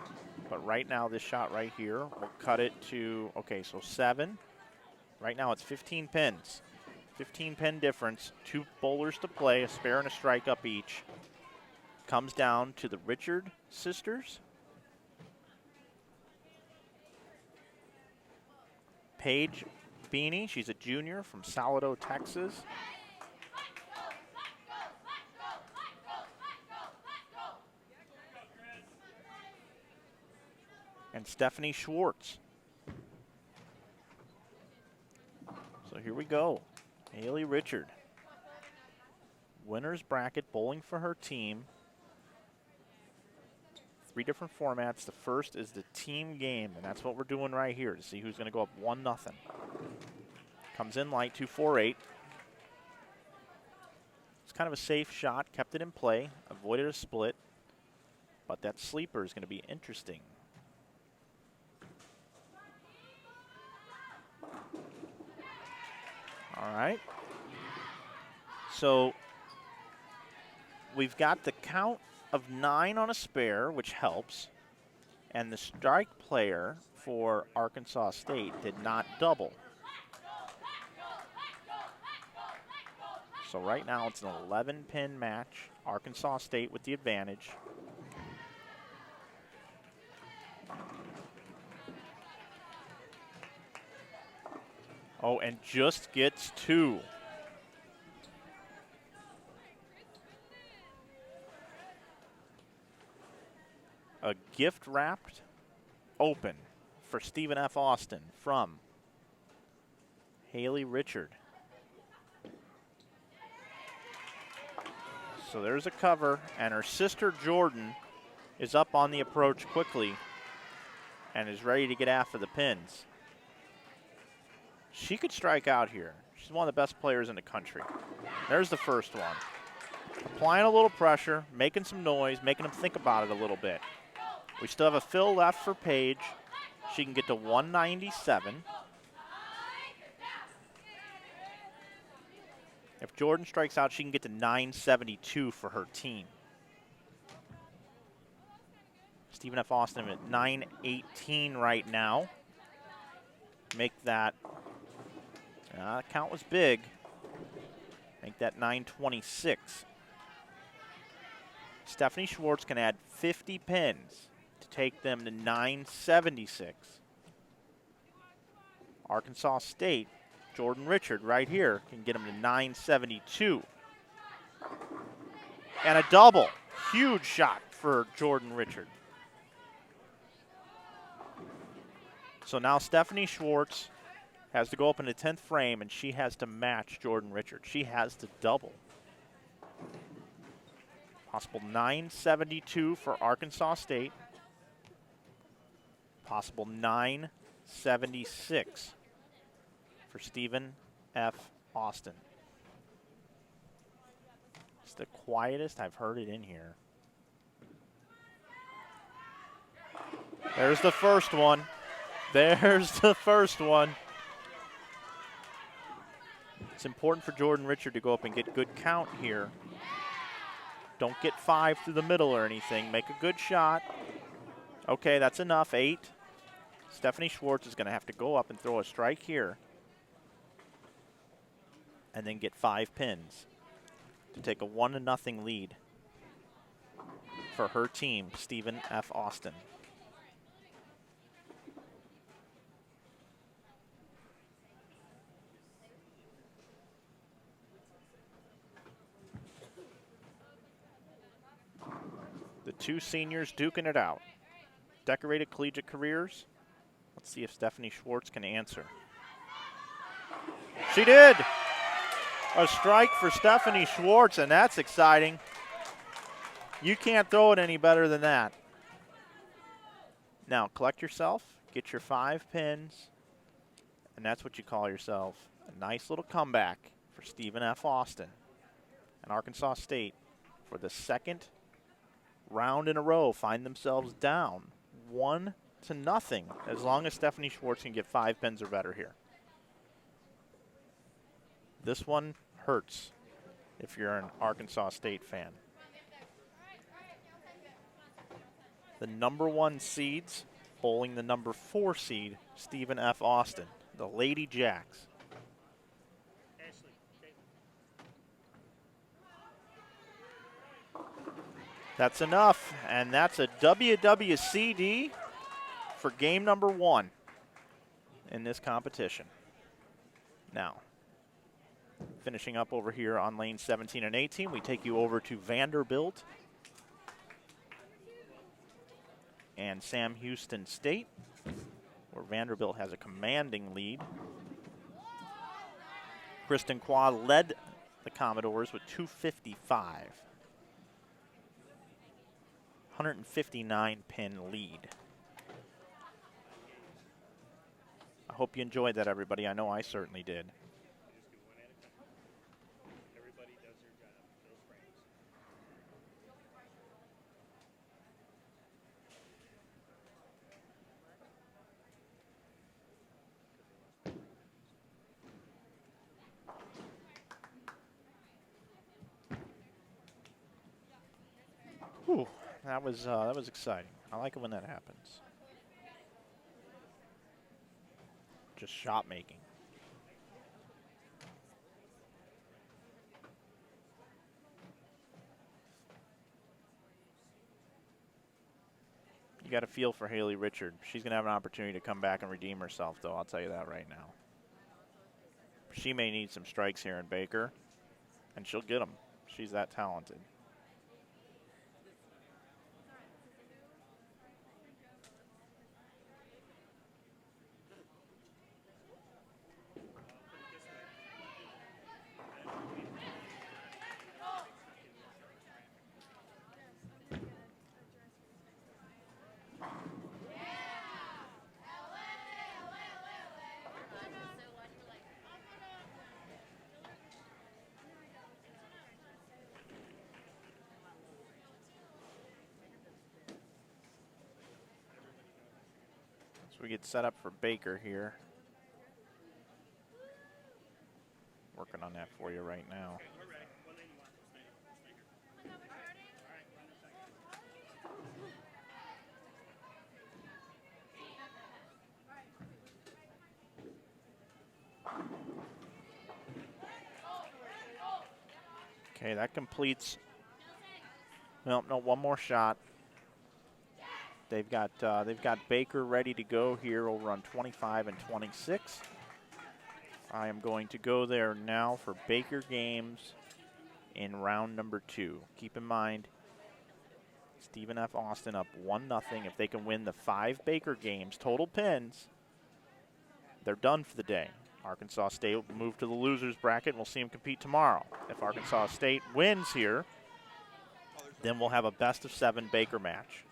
but right now this shot right here will cut it to, okay, so 7. Right now it's 15 pins. 15-pin difference, 2 bowlers to play, a spare and a strike up each. Comes down to the Richard sisters. Paige Beanie, she's a junior from Salado, Texas. And Stephanie Schwartz. So here we go. Haley Richard. Winner's bracket, bowling for her team. 3 different formats. The first is the team game, and that's what we're doing right here to see who's going to go up 1-0. Comes in light, 2-4-8. It's kind of a safe shot, kept it in play, avoided a split, but that sleeper is going to be interesting. All right. So we've got the count of 9 on a spare, which helps. And the strike player for Arkansas State did not double. So right now it's an 11-pin match. Arkansas State with the advantage. Oh, and just gets 2. A gift wrapped open for Stephen F. Austin from Haley Richard. So there's a cover, and her sister Jordan is up on the approach quickly and is ready to get after the pins. She could strike out here. She's one of the best players in the country. There's the first one. Applying a little pressure, making some noise, making them think about it a little bit. We still have a fill left for Paige. She can get to 197. If Jordan strikes out, she can get to 972 for her team. Stephen F. Austin at 918 right now. Make that, count was big. Make that 926. Stephanie Schwartz can add 50 pins to take them to 976. Arkansas State, Jordan Richard right here can get them to 972. And a double. Huge shot for Jordan Richard. So now Stephanie Schwartz has to go up in the 10th frame, and she has to match Jordan Richard. She has to double. Possible 972 for Arkansas State. Possible 976 for Stephen F. Austin. It's the quietest I've heard it in here. There's the first one. There's the first one. It's important for Jordan Richard to go up and get good count here. Don't get 5 through the middle or anything. Make a good shot. Okay, that's enough. 8. Stephanie Schwartz is going to have to go up and throw a strike here and then get 5 pins to take a 1-0 lead for her team, Stephen F. Austin. The 2 seniors duking it out. Decorated collegiate careers. Let's see if Stephanie Schwartz can answer. She did! A strike for Stephanie Schwartz, and that's exciting. You can't throw it any better than that. Now, collect yourself, get your 5 pins, and that's what you call yourself a nice little comeback for Stephen F. Austin and Arkansas State for the second round in a row. Find themselves down 1-0 as long as Stephanie Schwartz can get 5 pins or better here. This one hurts if you're an Arkansas State fan. The number 1 seeds bowling the number 4 seed, Stephen F. Austin, the Lady Jacks. That's enough, and that's a WWCD for game number 1 in this competition. Now, finishing up over here on lanes 17 and 18, we take you over to Vanderbilt and Sam Houston State, where Vanderbilt has a commanding lead. Kristen Quah led the Commodores with 255. 159-pin lead. I hope you enjoyed that, everybody. I know I certainly did. Whew. That was exciting. I like it when that happens. Just shot making. You got a feel for Haley Richard. She's going to have an opportunity to come back and redeem herself, though. I'll tell you that right now. She may need some strikes here in Baker, and she'll get them. She's that talented. We get set up for Baker here. Working on that for you right now. Okay, that completes. Well, no, one more shot. They've got Baker ready to go here over on 25 and 26. I am going to go there now for Baker games in round number 2. Keep in mind, Stephen F. Austin up 1-0. If they can win the 5 Baker games, total pins, they're done for the day. Arkansas State will move to the losers bracket, and we'll see them compete tomorrow. If Arkansas State wins here, then we'll have a best-of-7 Baker match.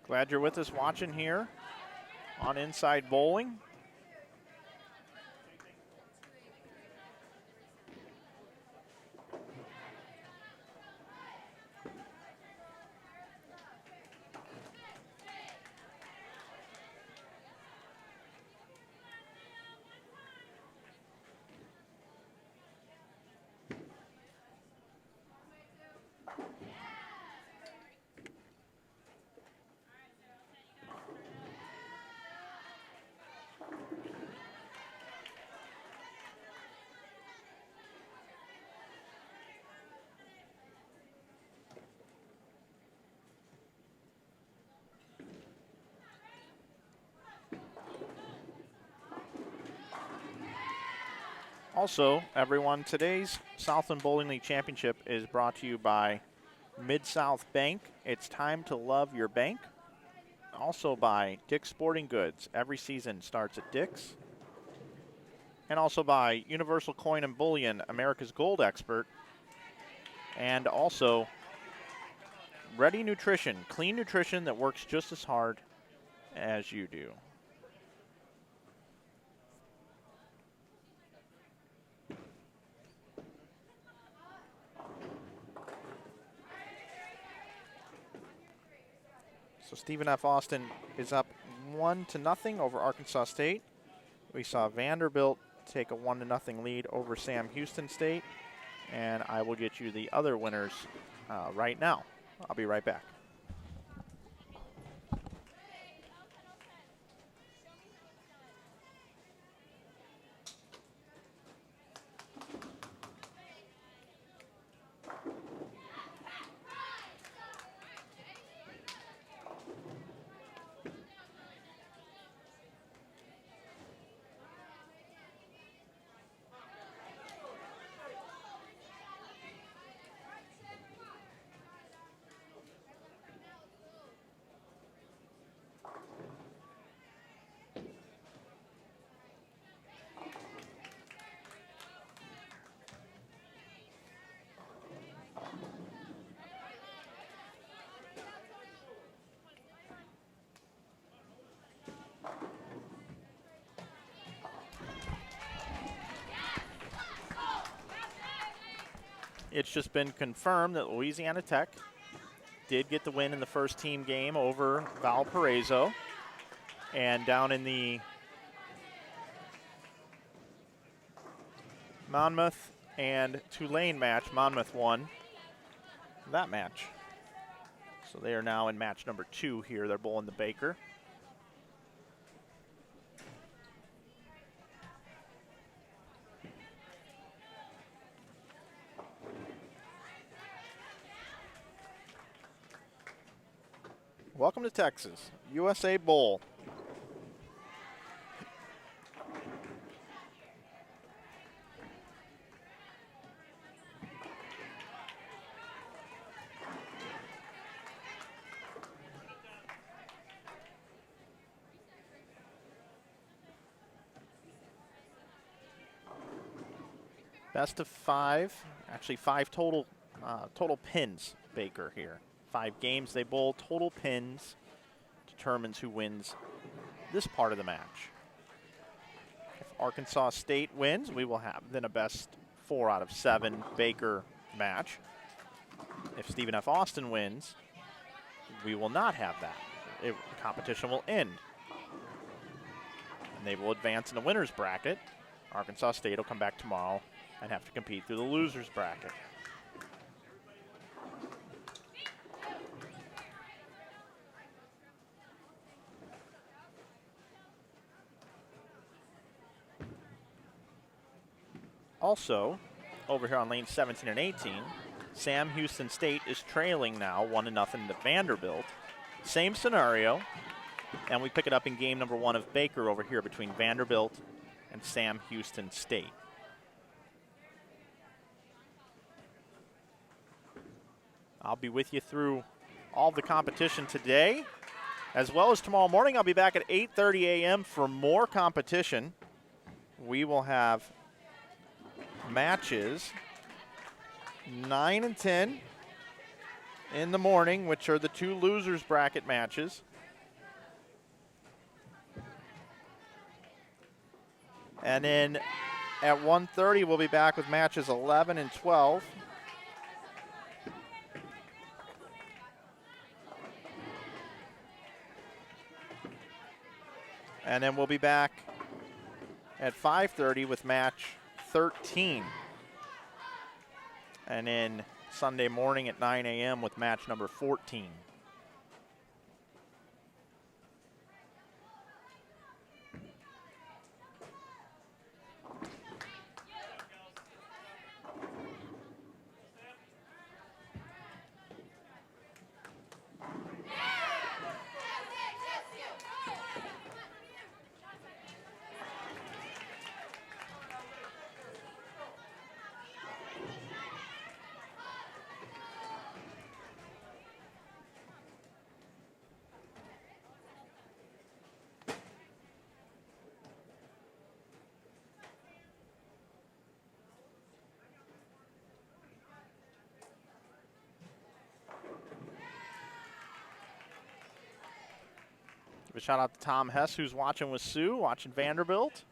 Glad you're with us watching here on Inside Bowling. Also, everyone, today's Southland Bowling League Championship is brought to you by Midsouth Bank. It's time to love your bank. Also by Dick's Sporting Goods. Every season starts at Dick's. And also by Universal Coin and Bullion, America's Gold Expert. And also Ready Nutrition, clean nutrition that works just as hard as you do. So Stephen F. Austin is up 1-0 over Arkansas State. We saw Vanderbilt take a 1-0 lead over Sam Houston State. And I will get you the other winners right now. I'll be right back. it's just been confirmed that Louisiana Tech did get the win in the first team game over Valparaiso. And down in the Monmouth and Tulane match, Monmouth won that match. So they are now in match number 2 here. They're bowling the Baker. Welcome to Texas, USA Bowl. Best of 5, actually 5 total pins, Baker here. 5 games they bowl, total pins determines who wins this part of the match. If Arkansas State wins, we will have then a best 4 out of 7 Baker match. If Stephen F. Austin wins, we will not have that. The competition will end. And they will advance in the winner's bracket. Arkansas State will come back tomorrow and have to compete through the loser's bracket. Also, over here on lanes 17 and 18, Sam Houston State is trailing now 1-0 to Vanderbilt. Same scenario, and we pick it up in game number 1 of Baker over here between Vanderbilt and Sam Houston State. I'll be with you through all the competition today, as well as tomorrow morning. I'll be back at 8:30 a.m. for more competition. We will have matches 9 and 10 in the morning, which are the 2 losers bracket matches. And then at 1:30, we'll be back with matches 11 and 12. And then we'll be back at 5:30 with match 13. And then Sunday morning at 9 a.m. with match number 14. Give a shout out to Tom Hess, who's watching with Sue, watching Vanderbilt.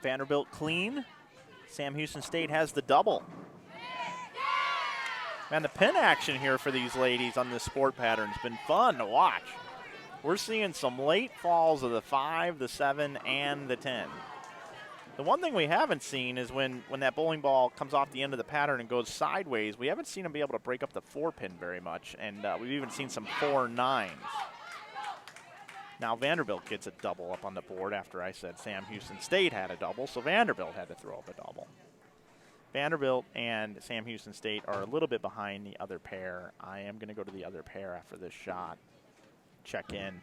Vanderbilt clean. Sam Houston State has the double. Man, the pin action here for these ladies on this sport pattern has been fun to watch. We're seeing some late falls of the 5, the 7, and the 10. The one thing we haven't seen is when that bowling ball comes off the end of the pattern and goes sideways, we haven't seen them be able to break up the 4-pin very much, and we've even seen some 4-9s. Now Vanderbilt gets a double up on the board after I said Sam Houston State had a double, so Vanderbilt had to throw up a double. Vanderbilt and Sam Houston State are a little bit behind the other pair. I am going to go to the other pair after this shot. Check in.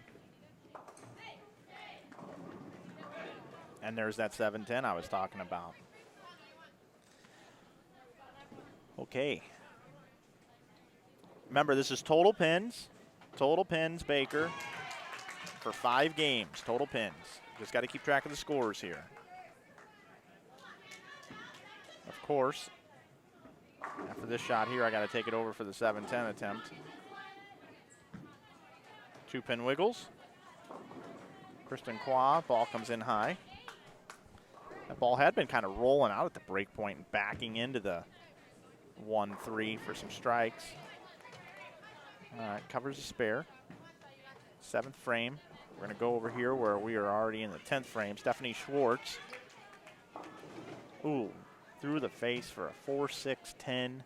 And there's that 7-10 I was talking about. Okay. Remember, this is total pins. Total pins, Baker, for 5 games. Total pins. Just got to keep track of the scores here. Of course, after this shot here, I got to take it over for the 7-10 attempt. 2-pin wiggles. Kristen Qua, ball comes in high. That ball had been kind of rolling out at the break point and backing into the 1-3 for some strikes. All right, covers a spare. 7th frame. We're going to go over here where we are already in the 10th frame. Stephanie Schwartz. Ooh, through the face for a 4-6-10.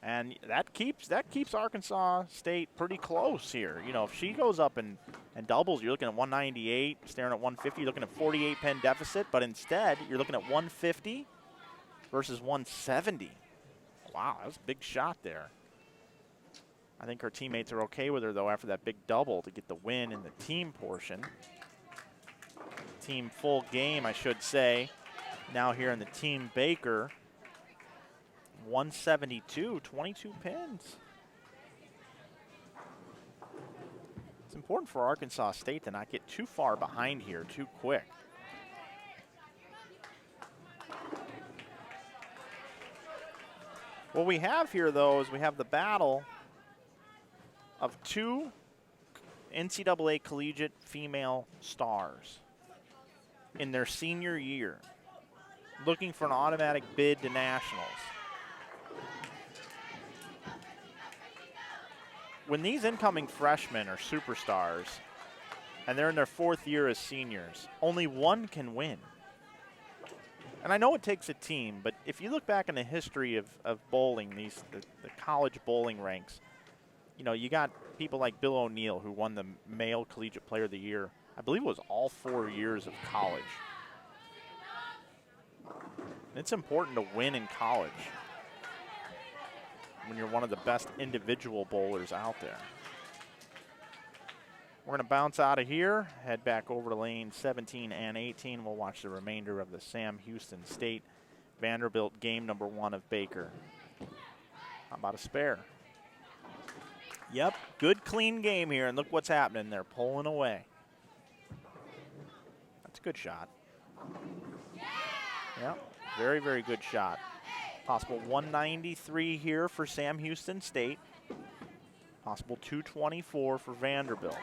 And that keeps Arkansas State pretty close here. You know, if she goes up and doubles, you're looking at 198, staring at 150, you're looking at 48 pin deficit, but instead you're looking at 150 versus 170. Wow, that was a big shot there. I think her teammates are okay with her, though, after that big double to get the win in the team portion. Team full game, I should say. Now here in the team Baker. 172, 22 pins. It's important for Arkansas State to not get too far behind here too quick. What we have here, though, is we have the battle of 2 NCAA collegiate female stars in their senior year, looking for an automatic bid to nationals. When these incoming freshmen are superstars and they're in their 4th year as seniors, only one can win. And I know it takes a team, but if you look back in the history of bowling, the college bowling ranks, you know, you got people like Bill O'Neill, who won the Male Collegiate Player of the Year, I believe it was all 4 years of college. And it's important to win in college when you're one of the best individual bowlers out there. We're going to bounce out of here, head back over to lane 17 and 18. We'll watch the remainder of the Sam Houston State Vanderbilt game number 1 of Baker. How about a spare? Yep, good clean game here, and look what's happening. They're pulling away. That's a good shot. Yep, very, very good shot. Possible 193 here for Sam Houston State. Possible 224 for Vanderbilt.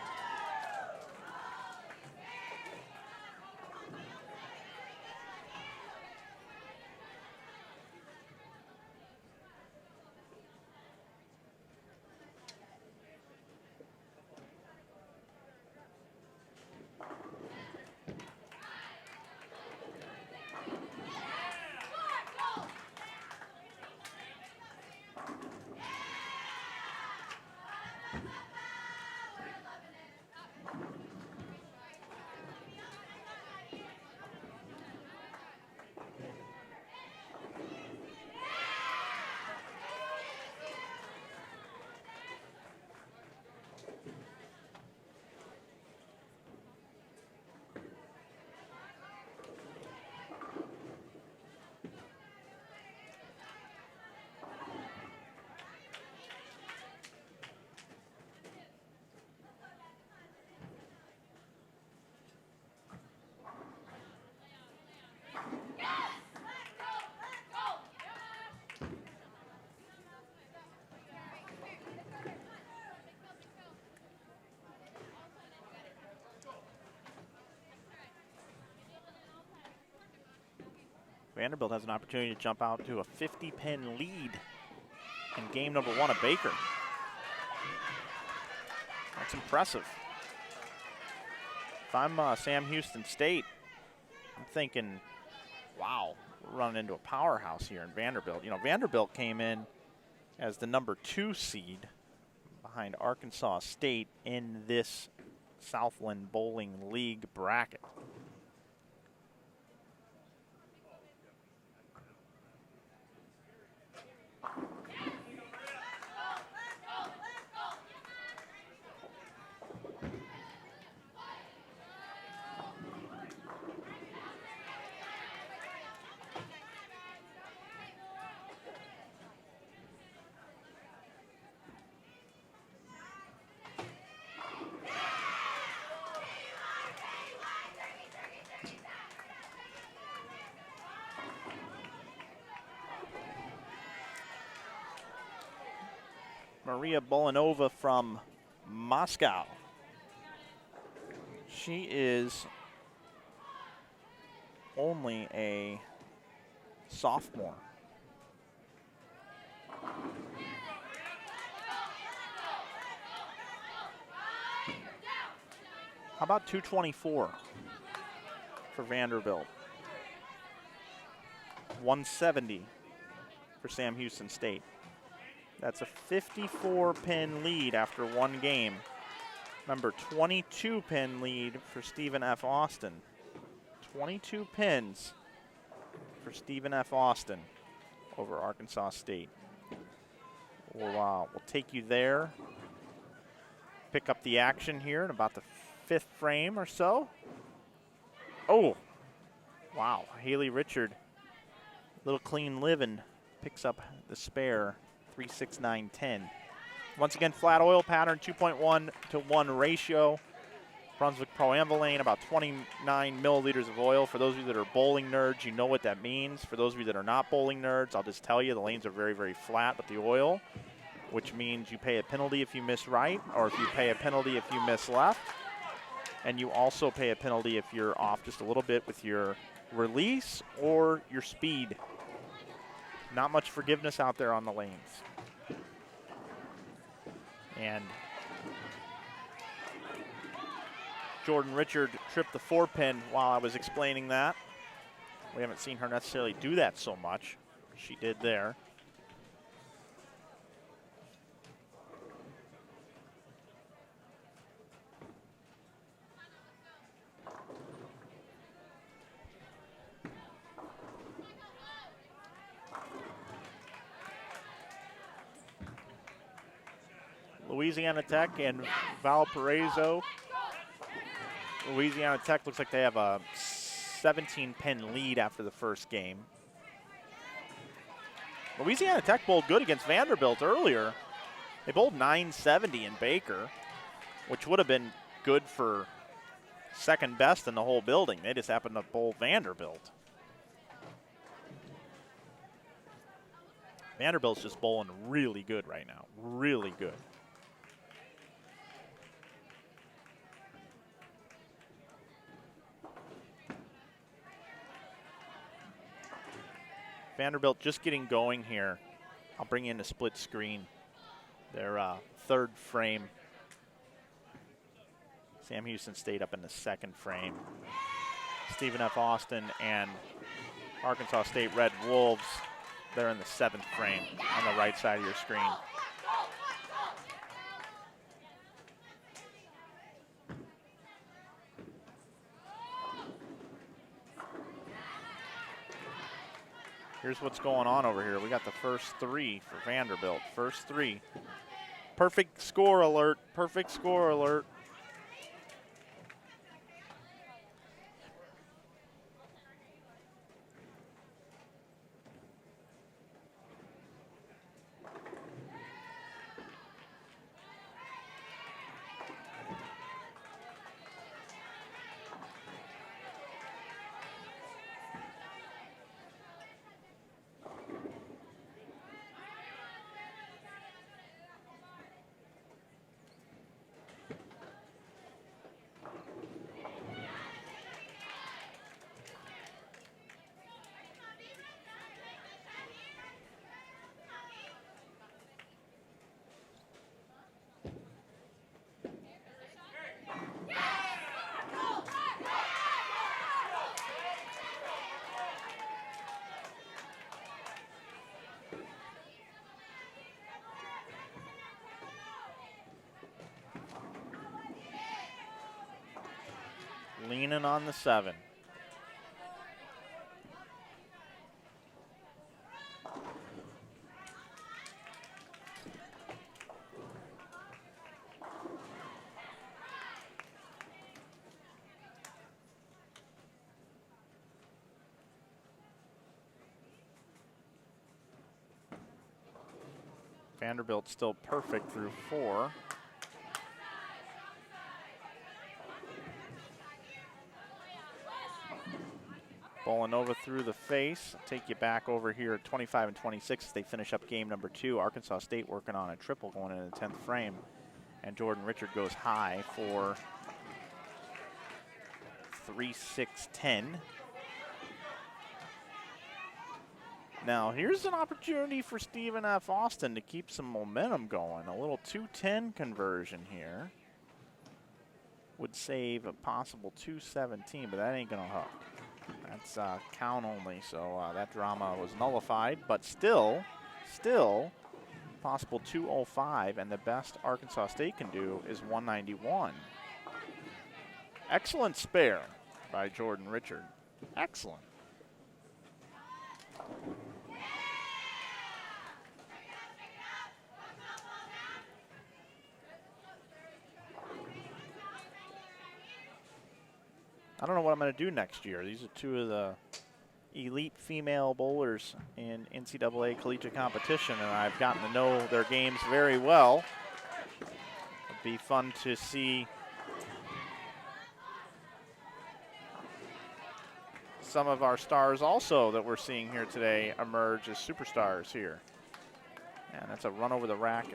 Vanderbilt has an opportunity to jump out to a 50-pin lead in game number 1 of Baker. That's impressive. If I'm Sam Houston State, I'm thinking, wow, we're running into a powerhouse here in Vanderbilt. You know, Vanderbilt came in as the number 2 seed behind Arkansas State in this Southland Bowling League bracket. Maria Bolanova from Moscow. She is only a sophomore. How about 224 for Vanderbilt? 170 for Sam Houston State. That's a 54-pin lead after 1 game. Remember, 22-pin lead for Stephen F. Austin. 22 pins for Stephen F. Austin over Arkansas State. We'll take you there. Pick up the action here in about the 5th frame or so. Oh, wow. Haley Richard, little clean living, picks up the spare. 369.10. Once again, flat oil pattern, 2.1 to 1 ratio. Brunswick Pro Am lane, about 29 milliliters of oil. For those of you that are bowling nerds, you know what that means. For those of you that are not bowling nerds, I'll just tell you the lanes are very, very flat with the oil, which means you pay a penalty if you miss right, or if you pay a penalty if you miss left. And you also pay a penalty if you're off just a little bit with your release or your speed. Not much forgiveness out there on the lanes. And Jordan Richard tripped the 4-pin while I was explaining that. We haven't seen her necessarily do that so much. She did there. Louisiana Tech and Valparaiso. Louisiana Tech looks like they have a 17-pin lead after the first game. Louisiana Tech bowled good against Vanderbilt earlier. They bowled 970 in Baker, which would have been good for second best in the whole building. They just happened to bowl Vanderbilt. Vanderbilt's just bowling really good right now, really good. Vanderbilt just getting going here. I'll bring in a split screen. Their 3rd frame. Sam Houston State up in the 2nd frame. Stephen F. Austin and Arkansas State Red Wolves, they're in the 7th frame on the right side of your screen. Here's what's going on over here. We got the first 3 for Vanderbilt. First 3. Perfect score alert. Perfect score alert. leaning on the 7. Vanderbilt still perfect through 4. Bullion through the face. I'll take you back over here at 25 and 26 as they finish up game number 2. Arkansas State working on a triple going into the 10th frame. And Jordan Richard goes high for 3-6-10. Now here's an opportunity for Stephen F. Austin to keep some momentum going. A little 210 conversion here would save a possible 217, but that ain't gonna hook. That's count only, so that drama was nullified, but still possible 205, and the best Arkansas State can do is 191. Excellent spare by Jordan Richard. Excellent. I don't know what I'm going to do next year. These are 2 of the elite female bowlers in NCAA collegiate competition, and I've gotten to know their games very well. It'd be fun to see some of our stars also that we're seeing here today emerge as superstars here. And that's a run over the rack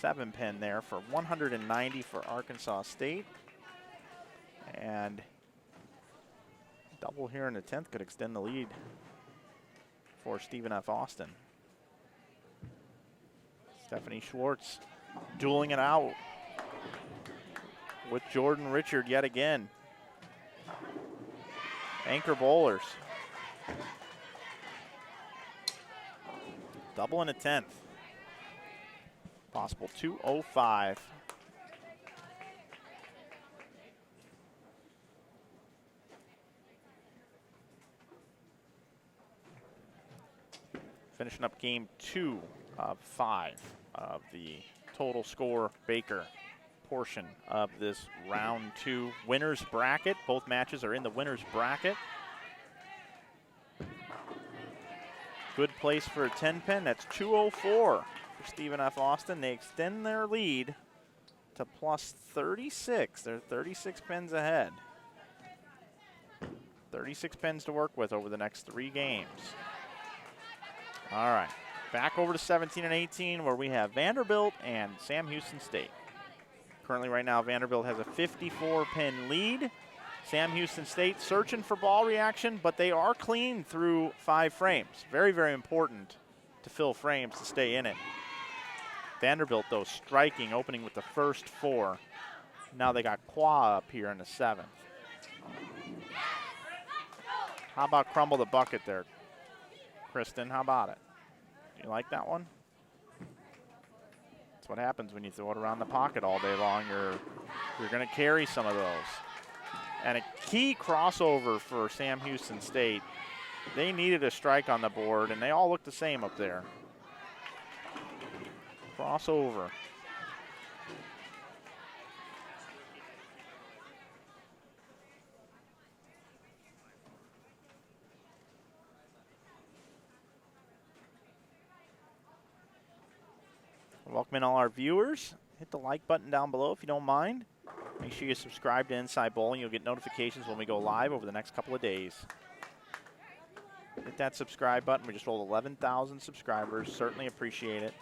7-pin there for 190 for Arkansas State. And double here in the 10th could extend the lead for Stephen F. Austin. Stephanie Schwartz dueling it out with Jordan Richard yet again. Anchor bowlers. Double in the 10th. Possible 205. Finishing up game 2 of 5 of the total score Baker portion of this round 2 winners bracket. Both matches are in the winners bracket. Good place for a 10-pin. That's 204 for Stephen F. Austin. They extend their lead to plus 36. They're 36 pins ahead. 36 pins to work with over the next 3 games. All right, back over to 17 and 18 where we have Vanderbilt and Sam Houston State. Currently right now Vanderbilt has a 54-pin lead. Sam Houston State searching for ball reaction, but they are clean through 5 frames. Very, very important to fill frames to stay in it. Vanderbilt, though, striking, opening with the first 4. Now they got Qua up here in the 7th. How about crumble the bucket there, Kristen? How about it? Do you like that one? That's what happens when you throw it around the pocket all day long. You're going to carry some of those. And a key crossover for Sam Houston State. They needed a strike on the board, and they all look the same up there. Crossover. Welcome in all our viewers. Hit the like button down below if you don't mind. Make sure you subscribe to Inside Bowling. You'll get notifications when we go live over the next couple of days. Hit that subscribe button. We just rolled 11,000 subscribers. Certainly appreciate it.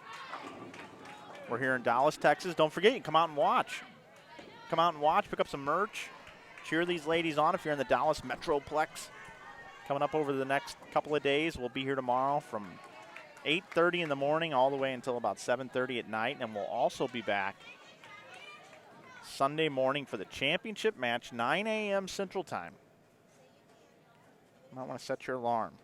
We're here in Dallas, Texas. Don't forget, you can come out and watch. Come out and watch, pick up some merch. Cheer these ladies on if you're in the Dallas Metroplex. Coming up over the next couple of days. We'll be here tomorrow from 8:30 in the morning all the way until about 7:30 at night. And we'll also be back Sunday morning for the championship match, 9 a.m. Central Time. You might want to set your alarm.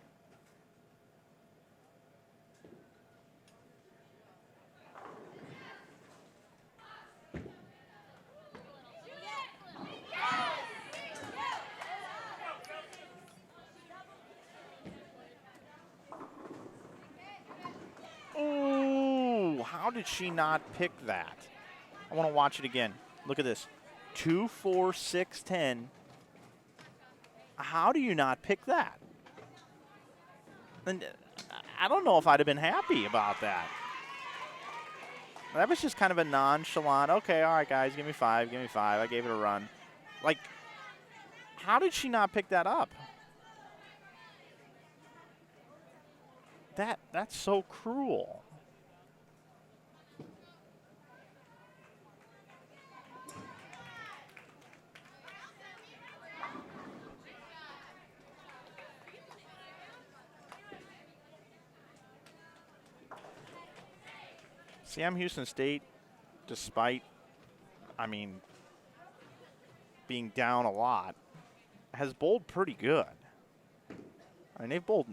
did she not pick that? I want to watch it again. Look at this. 2, 4, 6, 10. How do you not pick that? And I don't know if I'd have been happy about that. That was just kind of a nonchalant, okay, all right, guys, give me 5, give me 5. I gave it a run. Like, how did she not pick that up? That's so cruel. Sam Houston State, despite, I mean, being down a lot, has bowled pretty good. I mean, they've bowled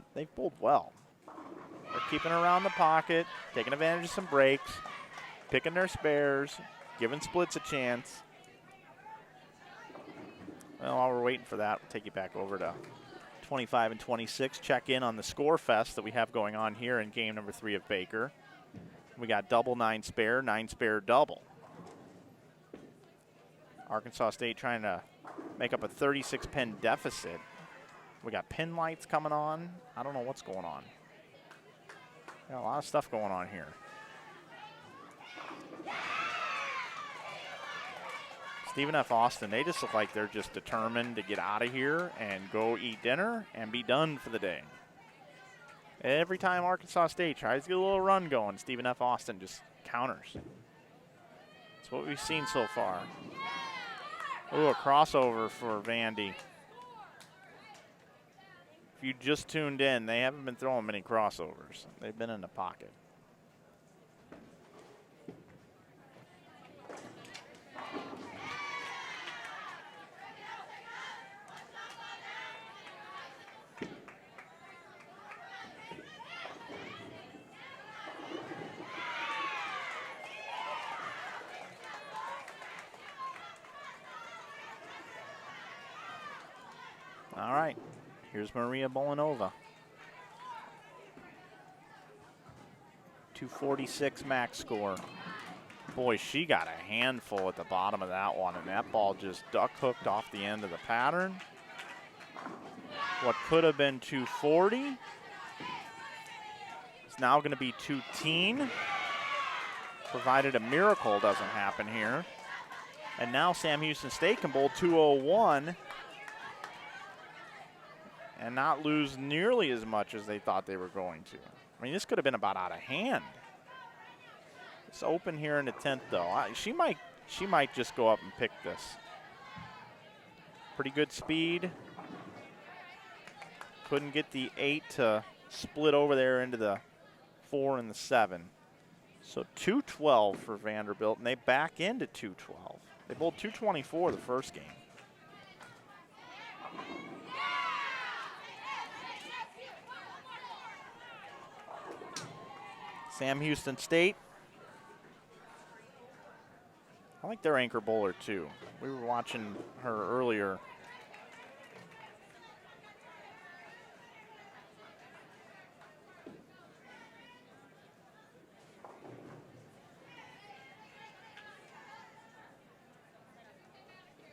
well. They're keeping around the pocket, taking advantage of some breaks, picking their spares, giving splits a chance. Well, while we're waiting for that, we'll take you back over to 25 and 26. Check in on the score fest that we have going on here in game number 3 of Baker. We got double 9 spare, 9 spare double. Arkansas State trying to make up a 36 pin deficit. We got pin lights coming on. I don't know what's going on. Got a lot of stuff going on here. Stephen F. Austin, they just look like they're just determined to get out of here and go eat dinner and be done for the day. Every time Arkansas State tries to get a little run going, Stephen F. Austin just counters. That's what we've seen so far. Ooh, a crossover for Vandy. If you just tuned in, they haven't been throwing many crossovers. They've been in the pocket. All right, here's Maria Bolanova. 246 max score. Boy, she got a handful at the bottom of that one, and that ball just duck hooked off the end of the pattern. What could have been 240 is now going to be 210, provided a miracle doesn't happen here. And now Sam Houston State can bowl 201 and not lose nearly as much as they thought they were going to. I mean, this could have been about out of hand. It's open here in the 10th, though. She might just go up and pick this. Pretty good speed. Couldn't get the 8 to split over there into the 4 and the 7. So 212 for Vanderbilt, and they back into 212. They bowled 224 the first game. Sam Houston State. I like their anchor bowler too. We were watching her earlier.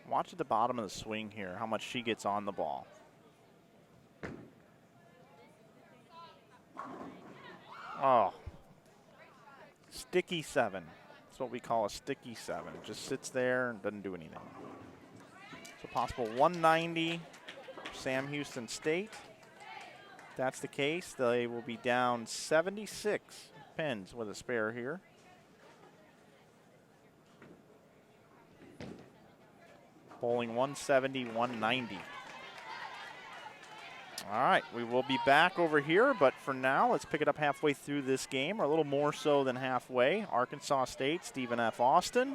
Watch at the bottom of the swing here, how much she gets on the ball. Oh. Sticky 7. That's what we call a sticky 7. It just sits there and doesn't do anything. So possible 190 for Sam Houston State. If that's the case, they will be down 76 pins with a spare here. Bowling 170, 190. All right, we will be back over here, but for now, let's pick it up halfway through this game, or a little more so than halfway. Arkansas State, Stephen F. Austin,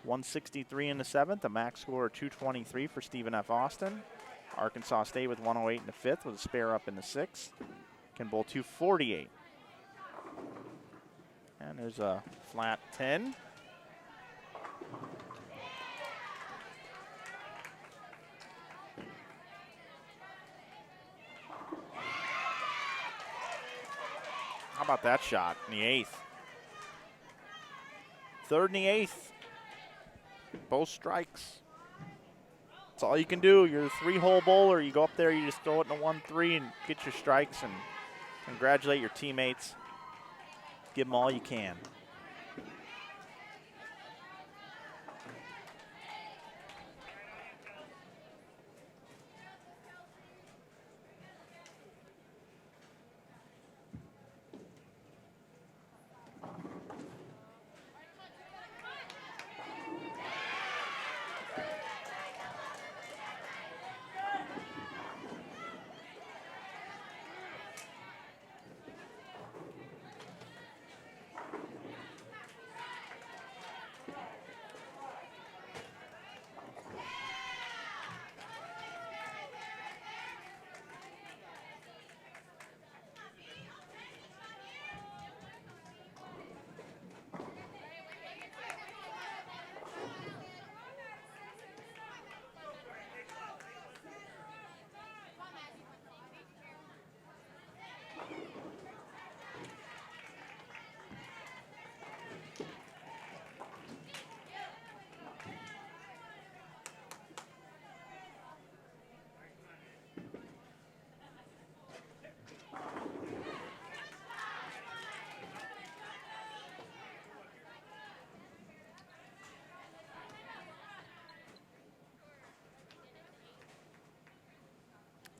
163 in the 7th, a max score of 223 for Stephen F. Austin. Arkansas State with 108 in the 5th, with a spare up in the 6th. Can bowl 248. And there's a flat 10. How about that shot in the 8th? Third and the 8th. Both strikes. That's all you can do. You're a 3-hole bowler. You go up there, you just throw it in a 1-3 and get your strikes and congratulate your teammates. Give them all you can.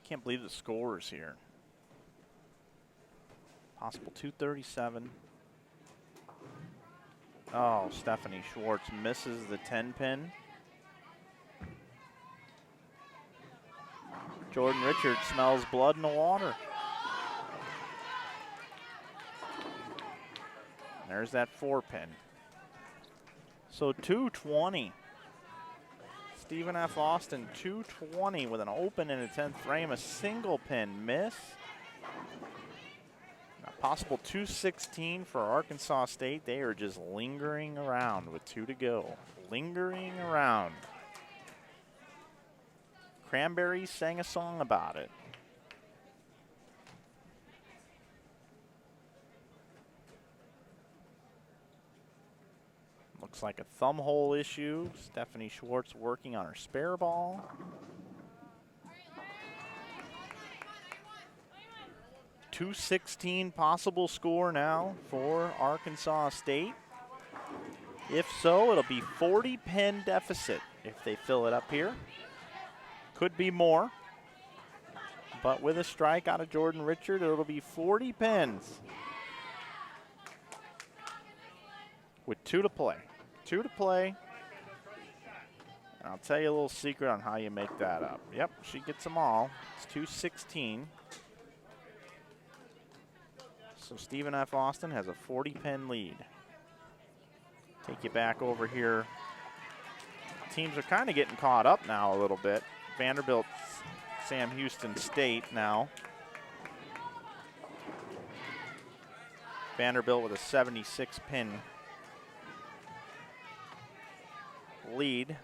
Can't believe the scores here. Possible 237. Oh, Stephanie Schwartz misses the 10-pin. Jordan Richards smells blood in the water. There's that 4-pin. So 220. Stephen F. Austin, 220 with an open in the 10th frame, a single pin miss. A possible 216 for Arkansas State. They are just lingering around with 2 to go. Lingering around. Cranberries sang a song about it. Looks like a thumb hole issue. Stephanie Schwartz working on her spare ball. .216 possible score now for Arkansas State. If so, it'll be 40-pin deficit if they fill it up here. Could be more. But with a strike out of Jordan Richard, it'll be 40 pins. With 2 to play. 2 to play. And I'll tell you a little secret on how you make that up. Yep, she gets them all. It's 216. So Stephen F. Austin has a 40-pin lead. Take you back over here. Teams are kind of getting caught up now a little bit. Vanderbilt, Sam Houston State now. Vanderbilt with a 76-pin lead.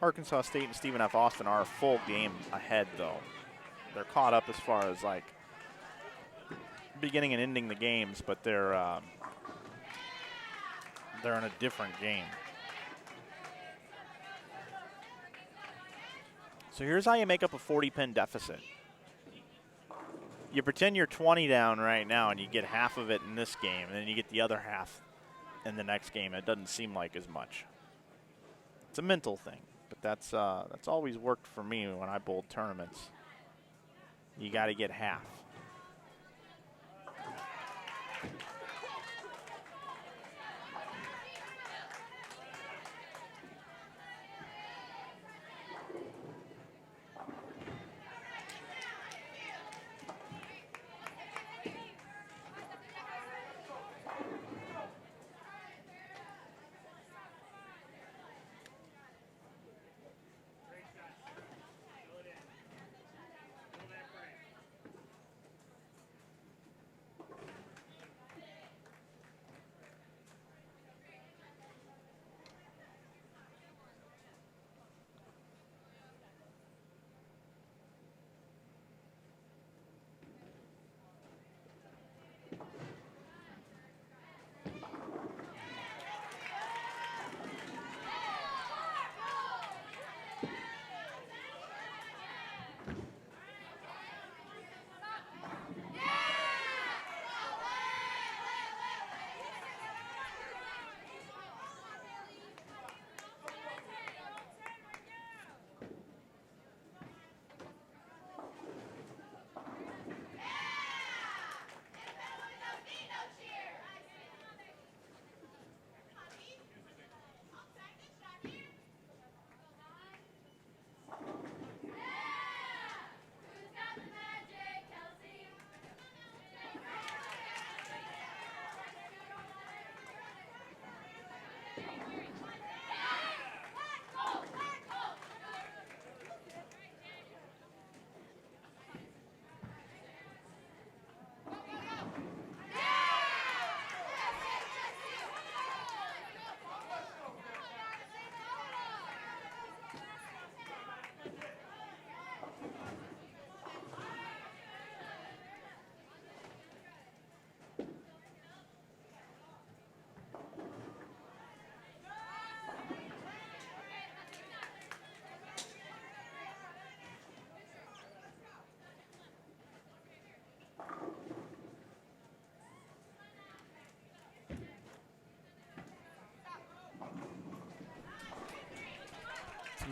Arkansas State and Stephen F. Austin are a full game ahead, though. They're caught up as far as like beginning and ending the games, but they're in a different game. So here's how you make up a 40-pin deficit. You pretend you're 20 down right now, and you get half of it in this game, and then you get the other half in the next game. It doesn't seem like as much. It's a mental thing. But that's always worked for me when I bowled tournaments. You got to get half.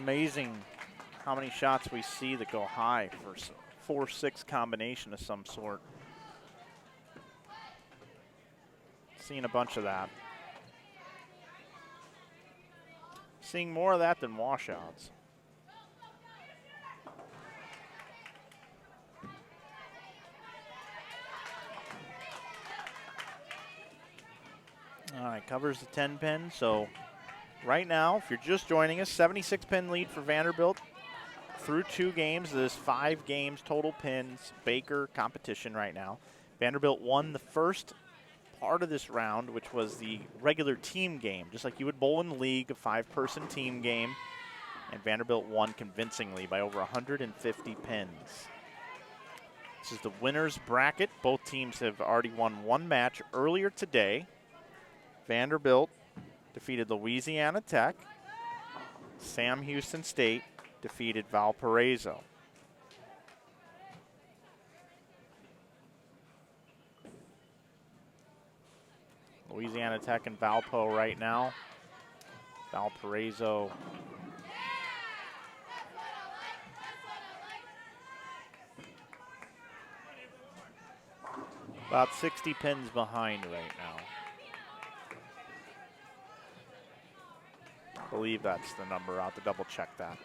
Amazing how many shots we see that go high for 4-6 combination of some sort. Seeing a bunch of that. Seeing more of that than washouts. All right, covers the 10 pin. So right now, if you're just joining us, 76 pin lead for Vanderbilt through 2 games. This 5 games total pins Baker competition right now. Vanderbilt won the first part of this round, which was the regular team game, just like you would bowl in the league, a 5-person team game. And Vanderbilt won convincingly by over 150 pins. This is the winner's bracket. Both teams have already won 1 match earlier today. Vanderbilt defeated Louisiana Tech. Sam Houston State defeated Valparaiso. Louisiana Tech and Valpo right now. Valparaiso about 60 pins behind right now. I believe that's the number. I'll have to double check that.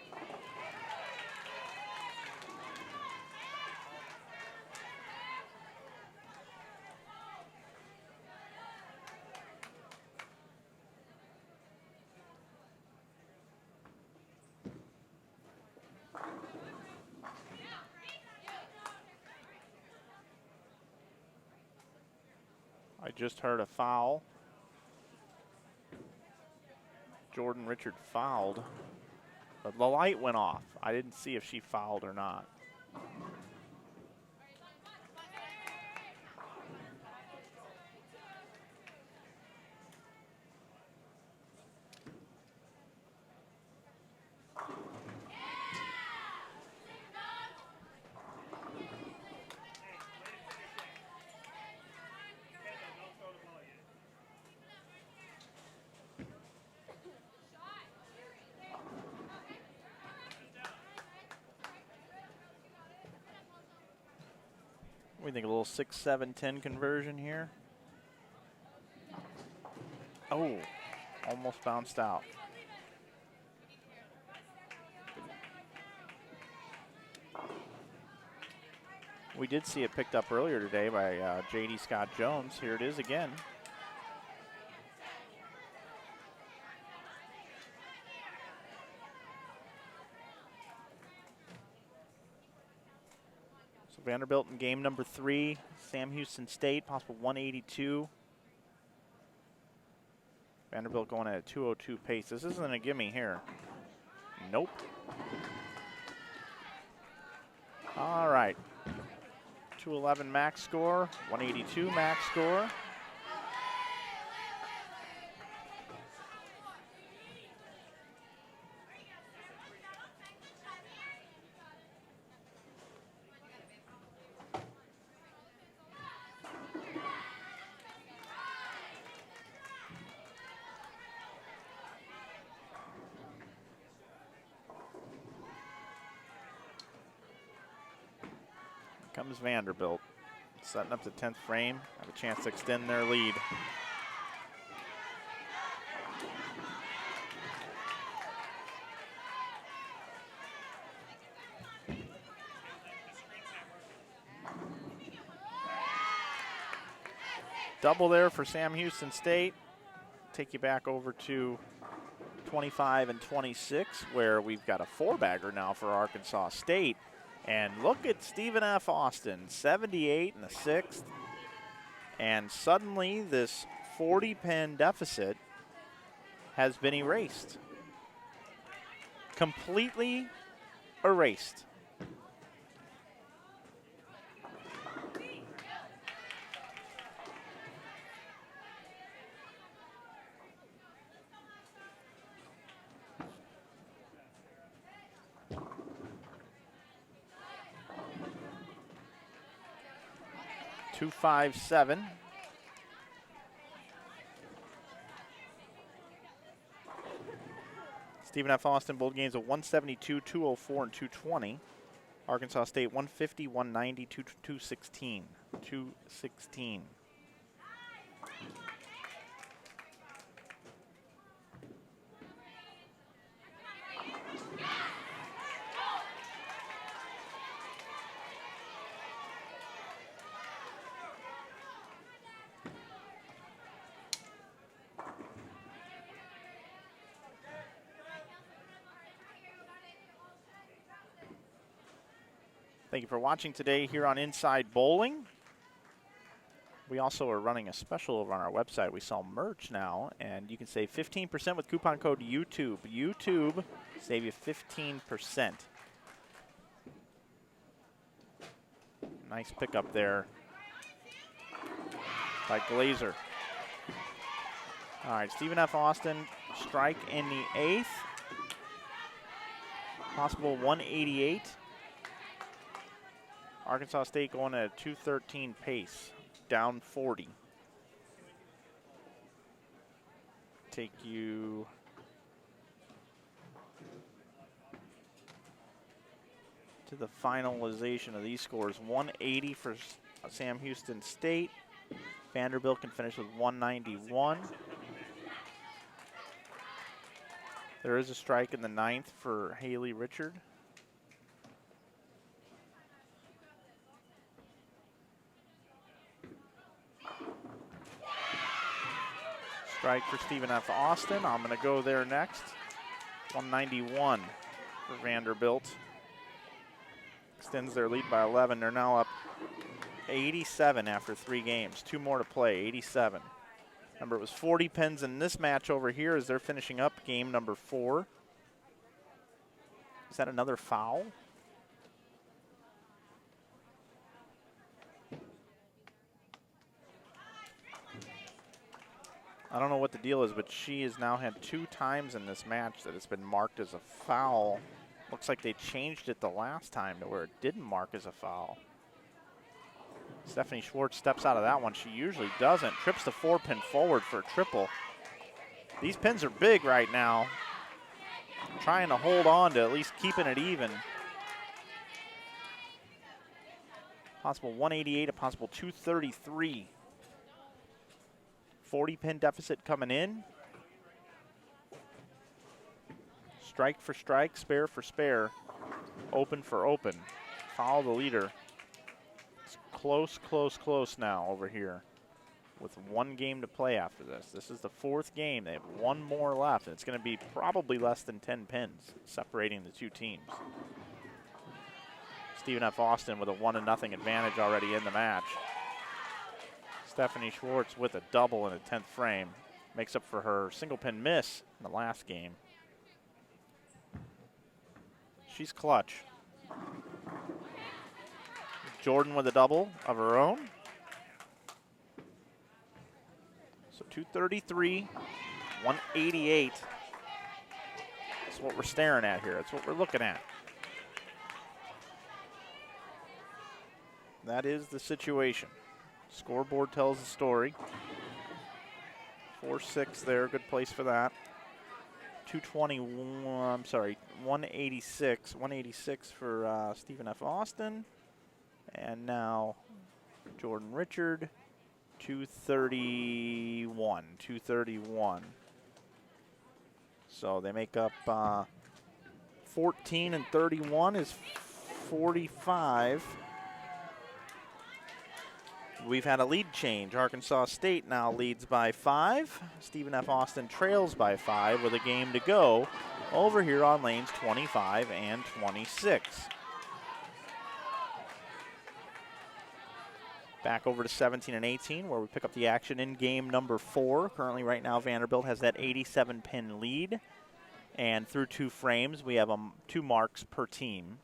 I just heard a foul. Jordan Richard fouled, but the light went off. I didn't see if she fouled or not. We think a little 6-7-10 conversion here. Oh, almost bounced out. We did see it picked up earlier today by J.D. Scott Jones. Here it is again. Vanderbilt in game number 3, Sam Houston State, possible 182. Vanderbilt going at a 202 pace. This isn't a gimme here. Nope. All right. 211 max score, 182 max score. Comes Vanderbilt, setting up the 10th frame, have a chance to extend their lead. Double there for Sam Houston State. Take you back over to 25 and 26, where we've got a 4-bagger now for Arkansas State. And look at Stephen F. Austin, 78 in the 6th. And suddenly this 40-pin deficit has been erased. Completely erased. Two, 5, 7. Stephen F. Austin bowled games of 172, 204, and 220. Arkansas State 150, 190, 216. 216. Thank you for watching today here on Inside Bowling. We also are running a special over on our website. We sell merch now, and you can save 15% with coupon code YouTube. YouTube, save you 15%. Nice pickup there by Glazer. All right, Stephen F. Austin, strike in the 8th. Possible 188. Arkansas State going at a 213 pace, down 40. Take you to the finalization of these scores. 180 for Sam Houston State. Vanderbilt can finish with 191. There is a strike in the 9th for Haley Richard. Strike for Stephen F. Austin. I'm going to go there next. 191 for Vanderbilt. Extends their lead by 11. They're now up 87 after 3 games. 2 more to play, 87. Remember, it was 40 pins in this match over here as they're finishing up game number 4. Is that another foul? I don't know what the deal is, but she has now had 2 times in this match that it's been marked as a foul. Looks like they changed it the last time to where it didn't mark as a foul. Stephanie Schwartz steps out of that one. She usually doesn't. Trips the 4-pin forward for a triple. These pins are big right now. Trying to hold on to at least keeping it even. Possible 188, a possible 233. 40-pin deficit coming in. Strike for strike, spare for spare, open for open. Follow the leader. It's close, close, close now over here with 1 game to play after this. This is the 4th game. They have 1 more left. It's going to be probably less than 10 pins separating the 2 teams. Stephen F. Austin with a 1-0 advantage already in the match. Stephanie Schwartz with a double in the 10th frame. Makes up for her single pin miss in the last game. She's clutch. Jordan with a double of her own. So 233, 188. That's what we're staring at here. That's what we're looking at. That is the situation. Scoreboard tells the story. 4-6 there, good place for that. 186. 186 for Stephen F. Austin. And now Jordan Richard, 231. 231. So they make up 14 and 31 is 45. We've had a lead change. Arkansas State now leads by 5. Stephen F. Austin trails by 5 with a game to go over here on lanes 25 and 26. Back over to 17 and 18 where we pick up the action in game number 4. Currently right now Vanderbilt has that 87-pin lead. And through 2 frames we have 2 marks per team.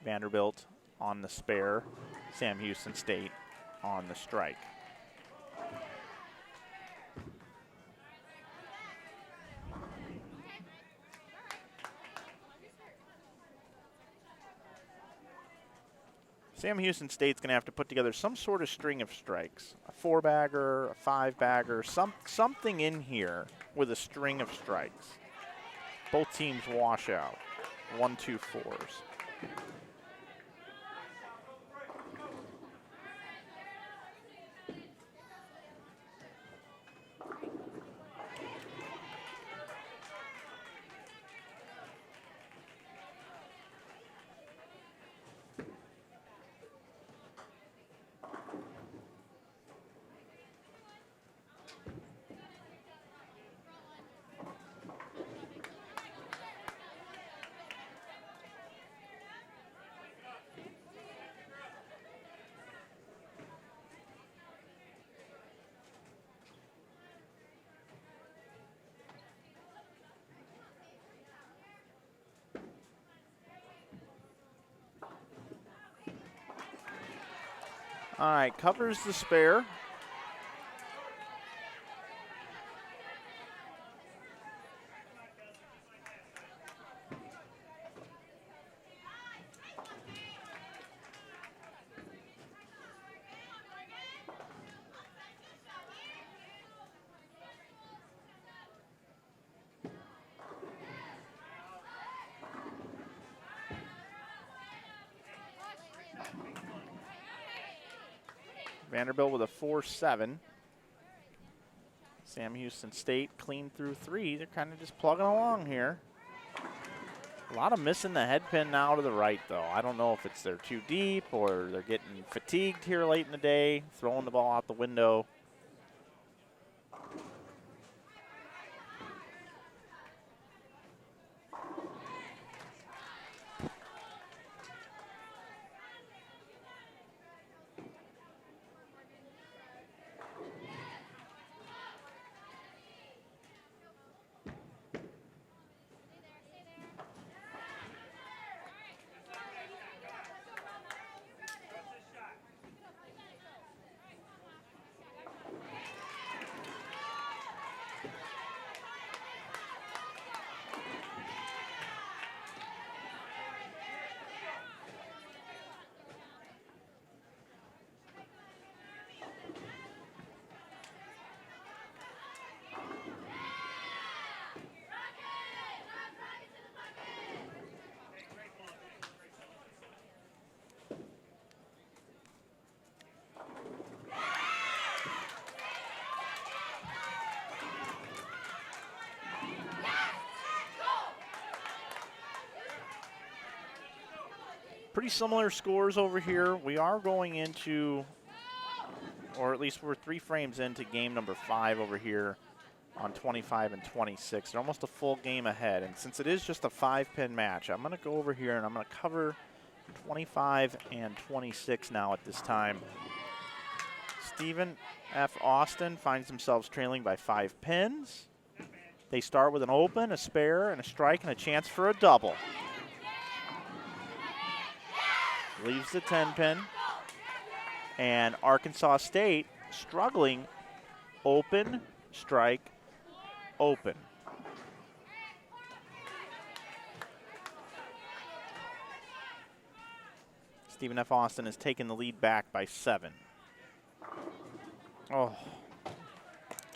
Vanderbilt on the spare. Sam Houston State on the strike. Sam Houston State's going to have to put together some sort of string of strikes. A 4-bagger, a 5-bagger, something in here with a string of strikes. Both teams wash out. 1, 2, 4s. All right, covers the spare. Vanderbilt with a 4-7. Sam Houston State clean through 3. They're kind of just plugging along here. A lot of missing the head pin now to the right, though. I don't know if it's they're too deep or they're getting fatigued here late in the day, throwing the ball out the window. Pretty similar scores over here. We are going into, or at least we're 3 frames into game number 5 over here on 25 and 26. They're almost a full game ahead. And since it is just a 5-pin match, I'm going to go over here and I'm going to cover 25 and 26 now at this time. Stephen F. Austin finds themselves trailing by 5 pins. They start with an open, a spare, and a strike, and a chance for a double. Leaves the 10-pin. And Arkansas State struggling. Open, strike, open. Stephen F. Austin has taken the lead back by 7. Oh,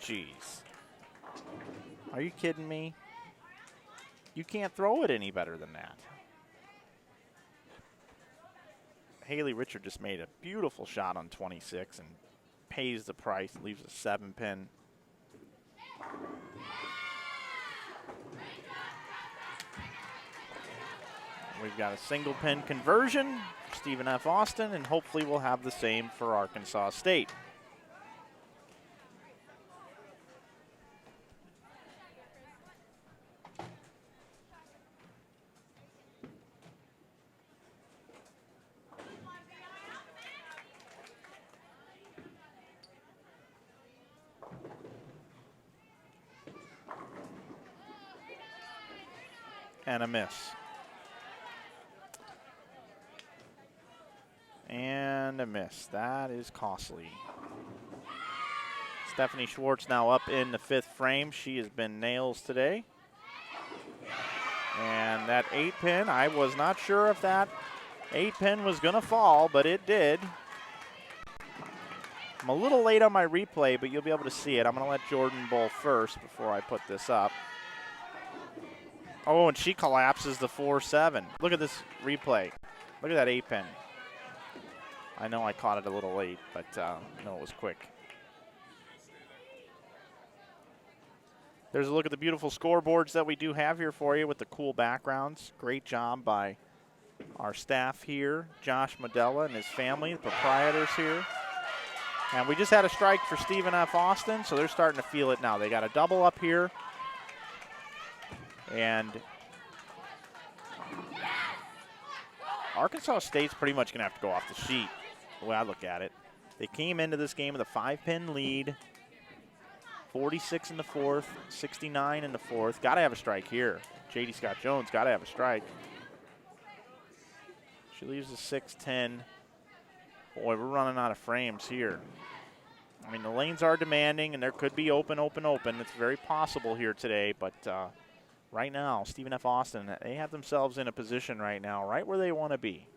jeez. Are you kidding me? You can't throw it any better than that. Haley Richard just made a beautiful shot on 26 and pays the price, leaves a 7-pin. We've got a single pin conversion, Stephen F. Austin, and hopefully we'll have the same for Arkansas State. And a miss. And a miss. That is costly. Stephanie Schwartz now up in the 5th frame. She has been nails today. And that 8-pin, I was not sure if that 8-pin was going to fall, but it did. I'm a little late on my replay, but you'll be able to see it. I'm going to let Jordan bowl first before I put this up. Oh, and she collapses the 4-7. Look at this replay. Look at that 8-pin. I know I caught it a little late, but no, it was quick. There's a look at the beautiful scoreboards that we do have here for you with the cool backgrounds. Great job by our staff here, Josh Modella and his family, the proprietors here. And we just had a strike for Stephen F. Austin, so they're starting to feel it now. They got a double up here. And Arkansas State's pretty much going to have to go off the sheet, the way I look at it. They came into this game with a 5-pin lead, 46 in the fourth, 69 in the fourth. Got to have a strike here. J.D. Scott-Jones got to have a strike. She leaves the 6-10. Boy, we're running out of frames here. I mean, the lanes are demanding, and there could be open. It's very possible here today, but right now, Stephen F. Austin, they have themselves in a position right now, right where they want to be.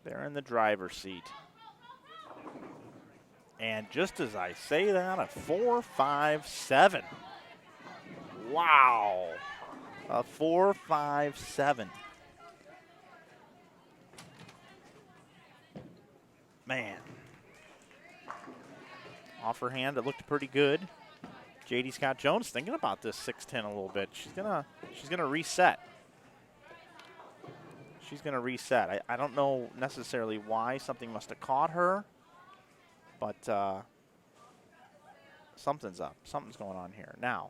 They're in the driver's seat. And just as I say that, a 4-5-7. Wow. A 4-5-7. Man. Off her hand, it looked pretty good. J.D. Scott-Jones thinking about this 6-10 a little bit. She's gonna reset. She's gonna reset. I don't know necessarily why. Something must have caught her, but something's up. Something's going on here. Now,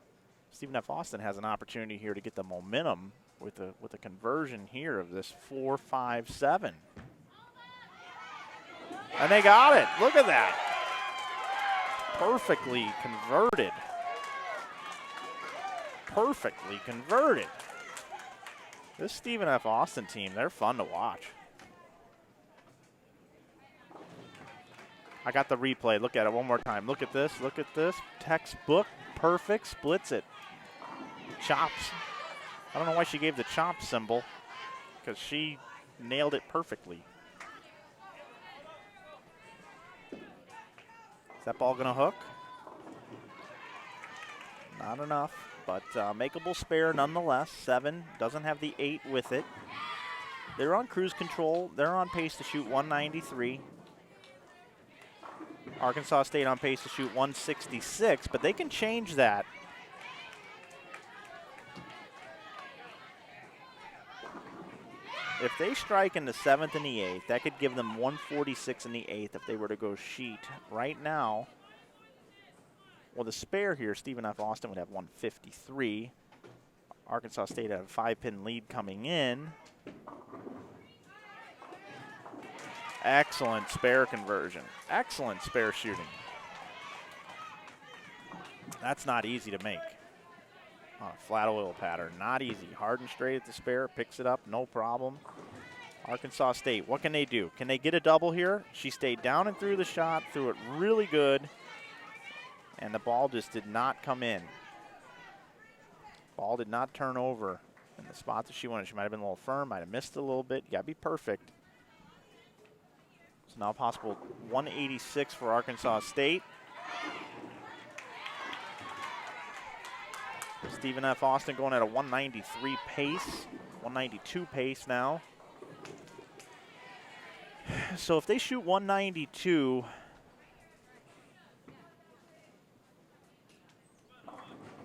Stephen F. Austin has an opportunity here to get the momentum with the conversion here of this 4-5-7. And they got it. Look at that. Perfectly converted. Perfectly converted. This Stephen F. Austin team, they're fun to watch. I got the replay. Look at it one more time. Look at this. Look at this. Textbook. Perfect. Splits it. Chops. I don't know why she gave the chop symbol, because she nailed it perfectly. Is that ball going to hook? Not enough, but makeable spare nonetheless. 7, doesn't have the 8 with it. They're on cruise control. They're on pace to shoot 193. Arkansas State on pace to shoot 166, but they can change that. If they strike in the 7th and the 8th, that could give them 146 in the 8th if they were to go sheet. Right now, well, the spare here, Stephen F. Austin would have 153. Arkansas State had a 5-pin lead coming in. Excellent spare conversion. Excellent spare shooting. That's not easy to make. On a flat oil pattern, not easy. Hard and straight at the spare, picks it up, no problem. Arkansas State, what can they do? Can they get a double here? She stayed down and through the shot, threw it really good, and the ball just did not come in. Ball did not turn over in the spot that she wanted. She might have been a little firm, might have missed it a little bit. You gotta be perfect. So now possible 186 for Arkansas State. Stephen F. Austin going at a 193 pace, 192 pace now. So if they shoot 192,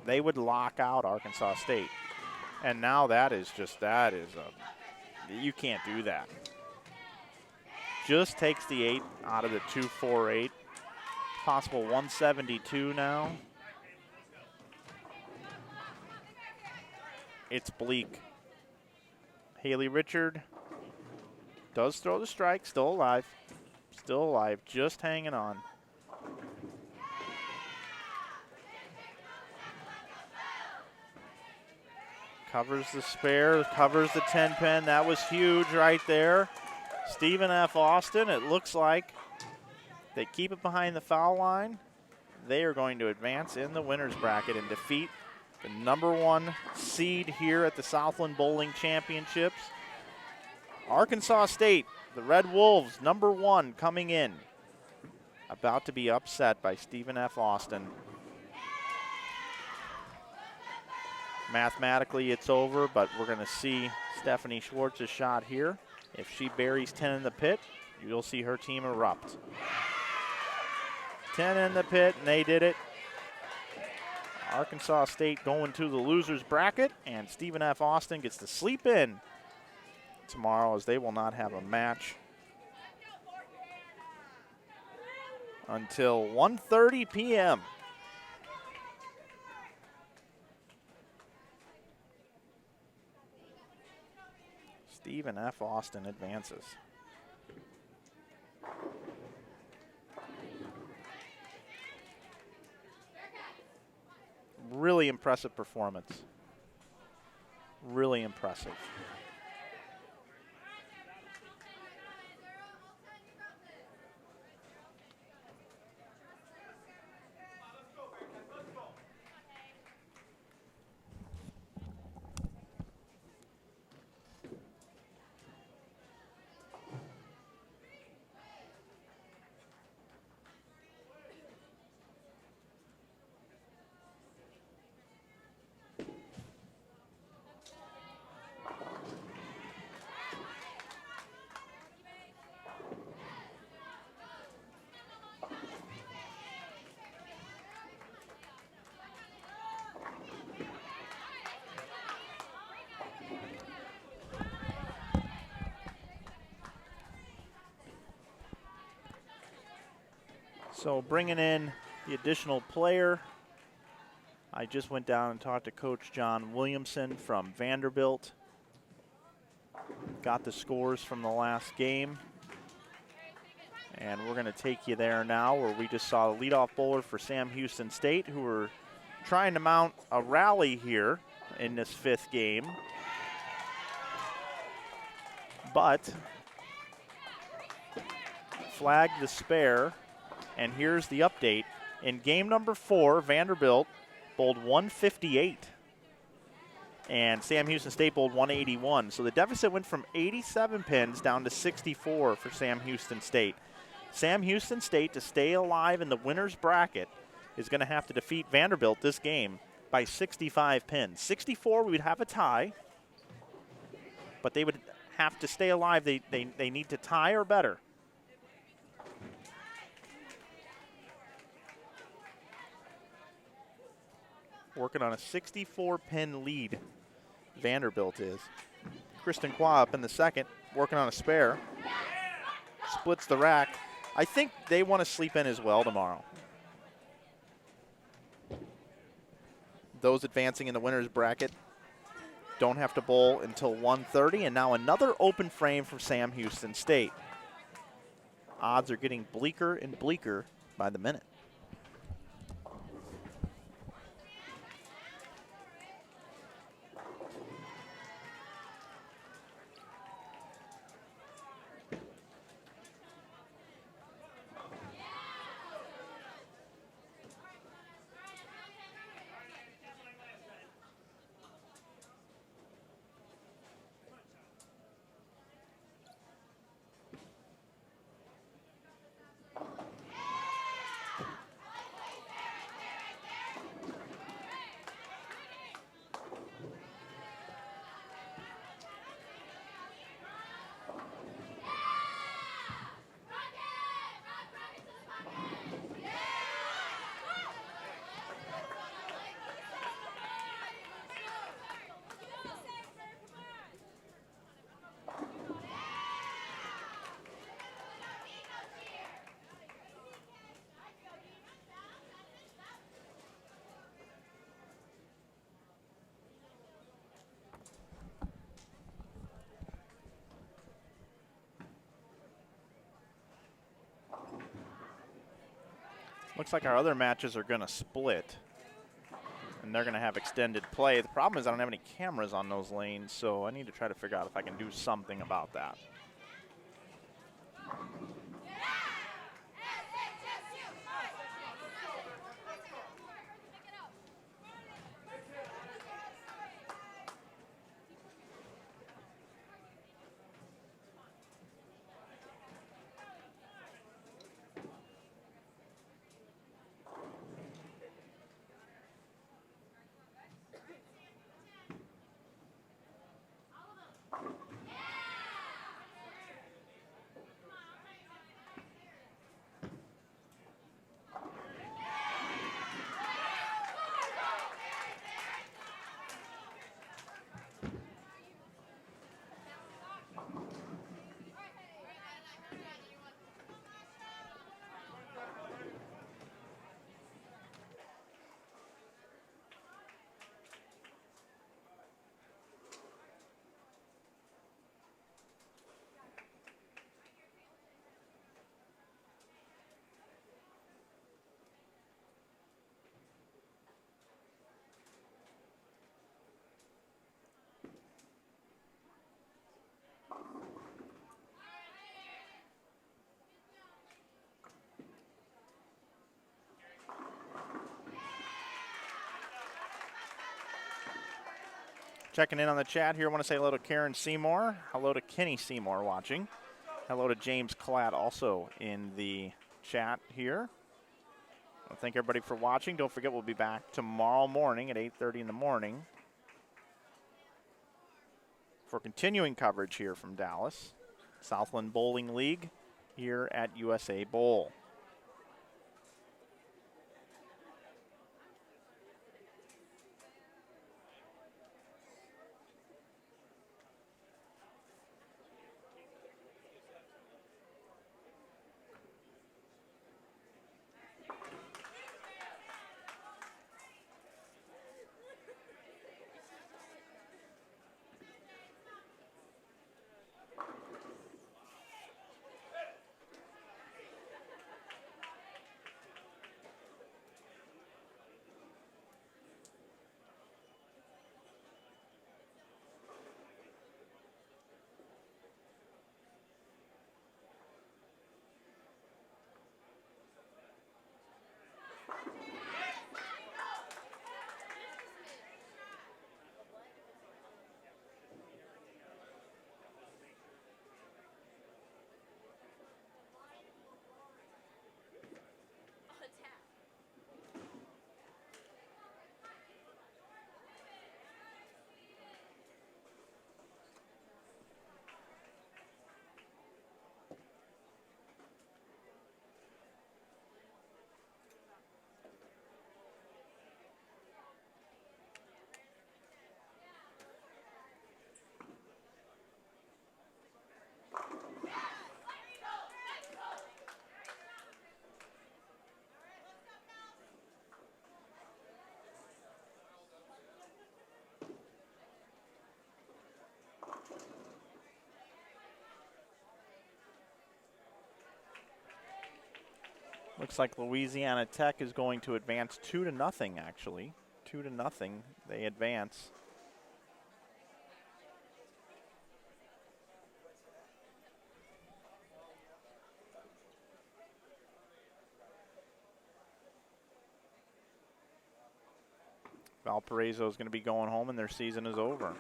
they would lock out Arkansas State. And now you can't do that. Just takes the 8 out of the 248. Possible 172 now. It's bleak. Haley Richard does throw the strike, still alive. Still alive, just hanging on. Covers the spare, covers the 10-pin. That was huge right there. Stephen F. Austin, it looks like they keep it behind the foul line. They are going to advance in the winner's bracket and defeat the #1 seed here at the Southland Bowling Championships. Arkansas State, the Red Wolves, #1 coming in. about to be upset by Stephen F. Austin. Mathematically, it's over, but we're going to see Stephanie Schwartz's shot here. If she buries 10 in the pit, you'll see her team erupt. 10 in the pit, and they did it. Arkansas State going to the losers bracket, and Stephen F. Austin gets to sleep in tomorrow, as they will not have a match until 1:30 p.m. Stephen F. Austin advances. Really impressive performance. Really impressive. So bringing in the additional player, I just went down and talked to Coach John Williamson from Vanderbilt. Got the scores from the last game. And we're going to take you there now, where we just saw the leadoff bowler for Sam Houston State, who were trying to mount a rally here in this 5th game. But flagged the spare. And here's the update. In game number 4, Vanderbilt bowled 158. And Sam Houston State bowled 181. So the deficit went from 87 pins down to 64 for Sam Houston State. Sam Houston State, to stay alive in the winner's bracket, is going to have to defeat Vanderbilt this game by 65 pins. 64, we would have a tie. But they would have to stay alive. They need to tie or better. Working on a 64-pin lead, Vanderbilt is. Kristen Qua up in the 2nd, working on a spare. Splits the rack. I think they want to sleep in as well tomorrow. Those advancing in the winner's bracket don't have to bowl until 1:30, and now another open frame for Sam Houston State. Odds are getting bleaker and bleaker by the minute. Looks like our other matches are going to split, and they're going to have extended play. The problem is I don't have any cameras on those lanes, so I need to try to figure out if I can do something about that. Checking in on the chat here. I want to say hello to Karen Seymour. Hello to Kenny Seymour watching. Hello to James Klatt also in the chat here. Well, thank everybody for watching. Don't forget we'll be back tomorrow morning at 8:30 in the morning for continuing coverage here from Dallas. Southland Bowling League here at USA Bowl. Looks like Louisiana Tech is going to advance 2-0 actually. 2-0, they advance. Valparaiso is going to be going home and their season is over.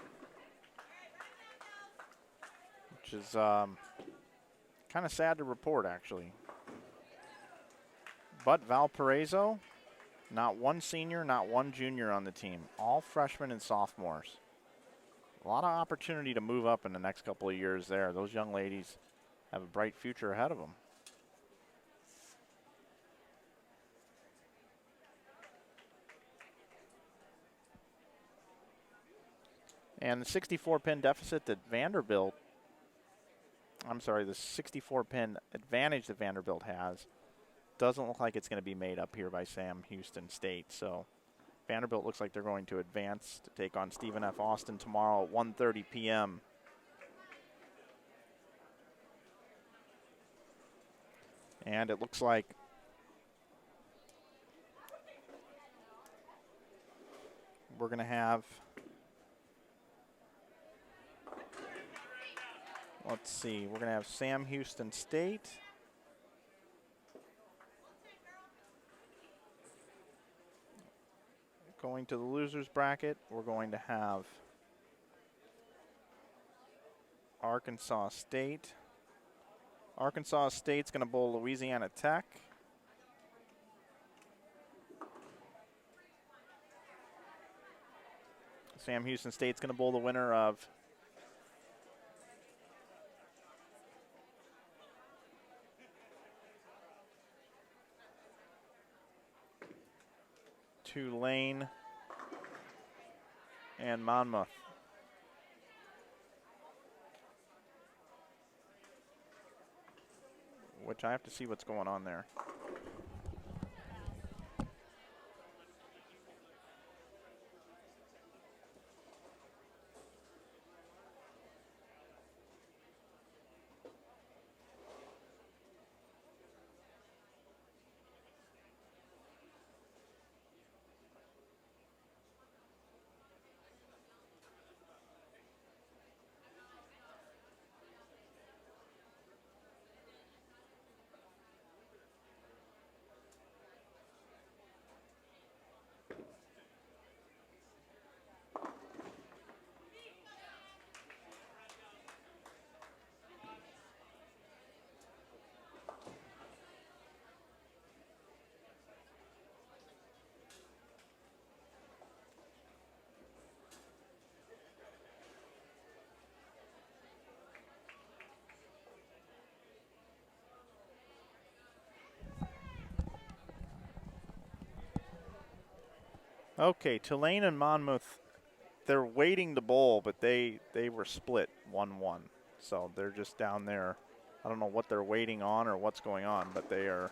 Which is kind of sad to report actually. But Valparaiso, not one senior, not one junior on the team. All freshmen and sophomores. A lot of opportunity to move up in the next couple of years there. Those young ladies have a bright future ahead of them. And the 64-pin deficit that Vanderbilt, I'm sorry, the 64-pin advantage that Vanderbilt has doesn't look like it's going to be made up here by Sam Houston State. So Vanderbilt looks like they're going to advance to take on Stephen F. Austin tomorrow at 1:30 p.m. And it looks like we're going to have, let's see, we're going to have Sam Houston State. Going to the losers bracket, we're going to have Arkansas State. Arkansas State's going to bowl Louisiana Tech. Sam Houston State's going to bowl the winner of Tulane and Monmouth. Which I have to see what's going on there. Okay, Tulane and Monmouth, they're waiting to bowl, but they were split 1-1. So they're just down there. I don't know what they're waiting on or what's going on, but they are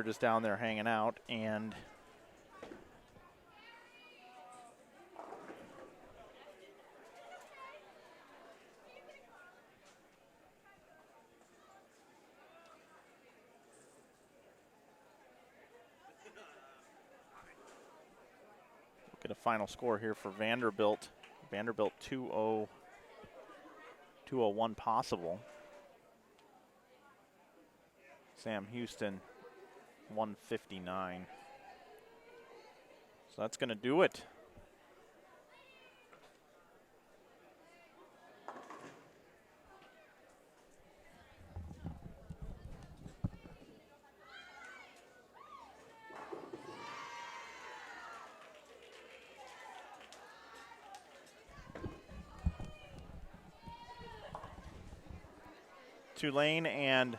just down there hanging out. And get a final score here for Vanderbilt. Vanderbilt 2-0, 201 possible. Sam Houston 159. So that's going to do it. Tulane and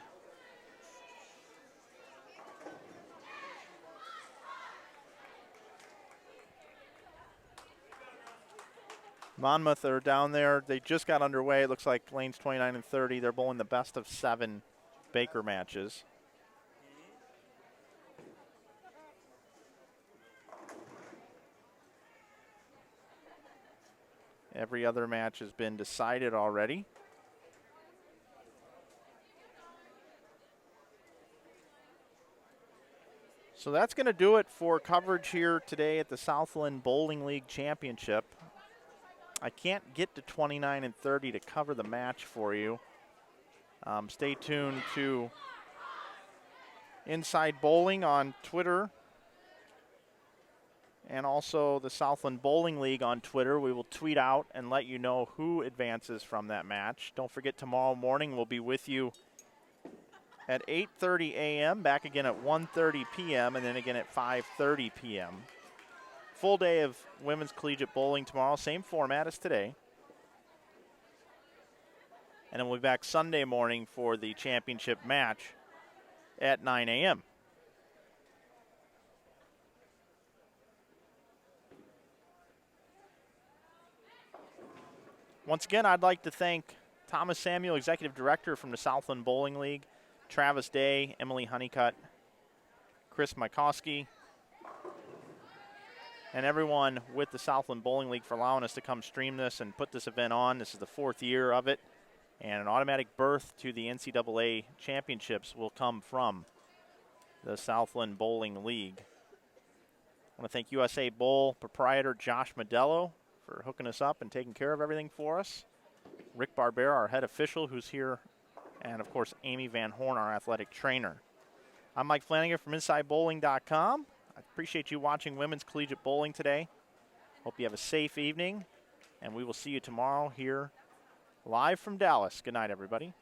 Monmouth are down there. They just got underway. It looks like Lane's 29 and 30. They're bowling the best of 7 Baker matches. Every other match has been decided already. So that's going to do it for coverage here today at the Southland Bowling League Championship. I can't get to 29 and 30 to cover the match for you. Stay tuned to Inside Bowling on Twitter and also the Southland Bowling League on Twitter. We will tweet out and let you know who advances from that match. Don't forget, tomorrow morning we'll be with you at 8:30 a.m., back again at 1:30 p.m., and then again at 5:30 p.m. Full day of women's collegiate bowling tomorrow, same format as today. And then we'll be back Sunday morning for the championship match at 9 a.m. Once again, I'd like to thank Thomas Samuel, Executive Director from the Southland Bowling League, Travis Day, Emily Honeycutt, Chris Mykowski, and everyone with the Southland Bowling League for allowing us to come stream this and put this event on. This is the 4th year of it, and an automatic berth to the NCAA championships will come from the Southland Bowling League. I want to thank USA Bowl proprietor Josh Modello for hooking us up and taking care of everything for us. Rick Barbera, our head official, who's here, and of course Amy Van Horn, our athletic trainer. I'm Mike Flanagan from InsideBowling.com. I appreciate you watching women's collegiate bowling today. Hope you have a safe evening, and we will see you tomorrow here live from Dallas. Good night, everybody.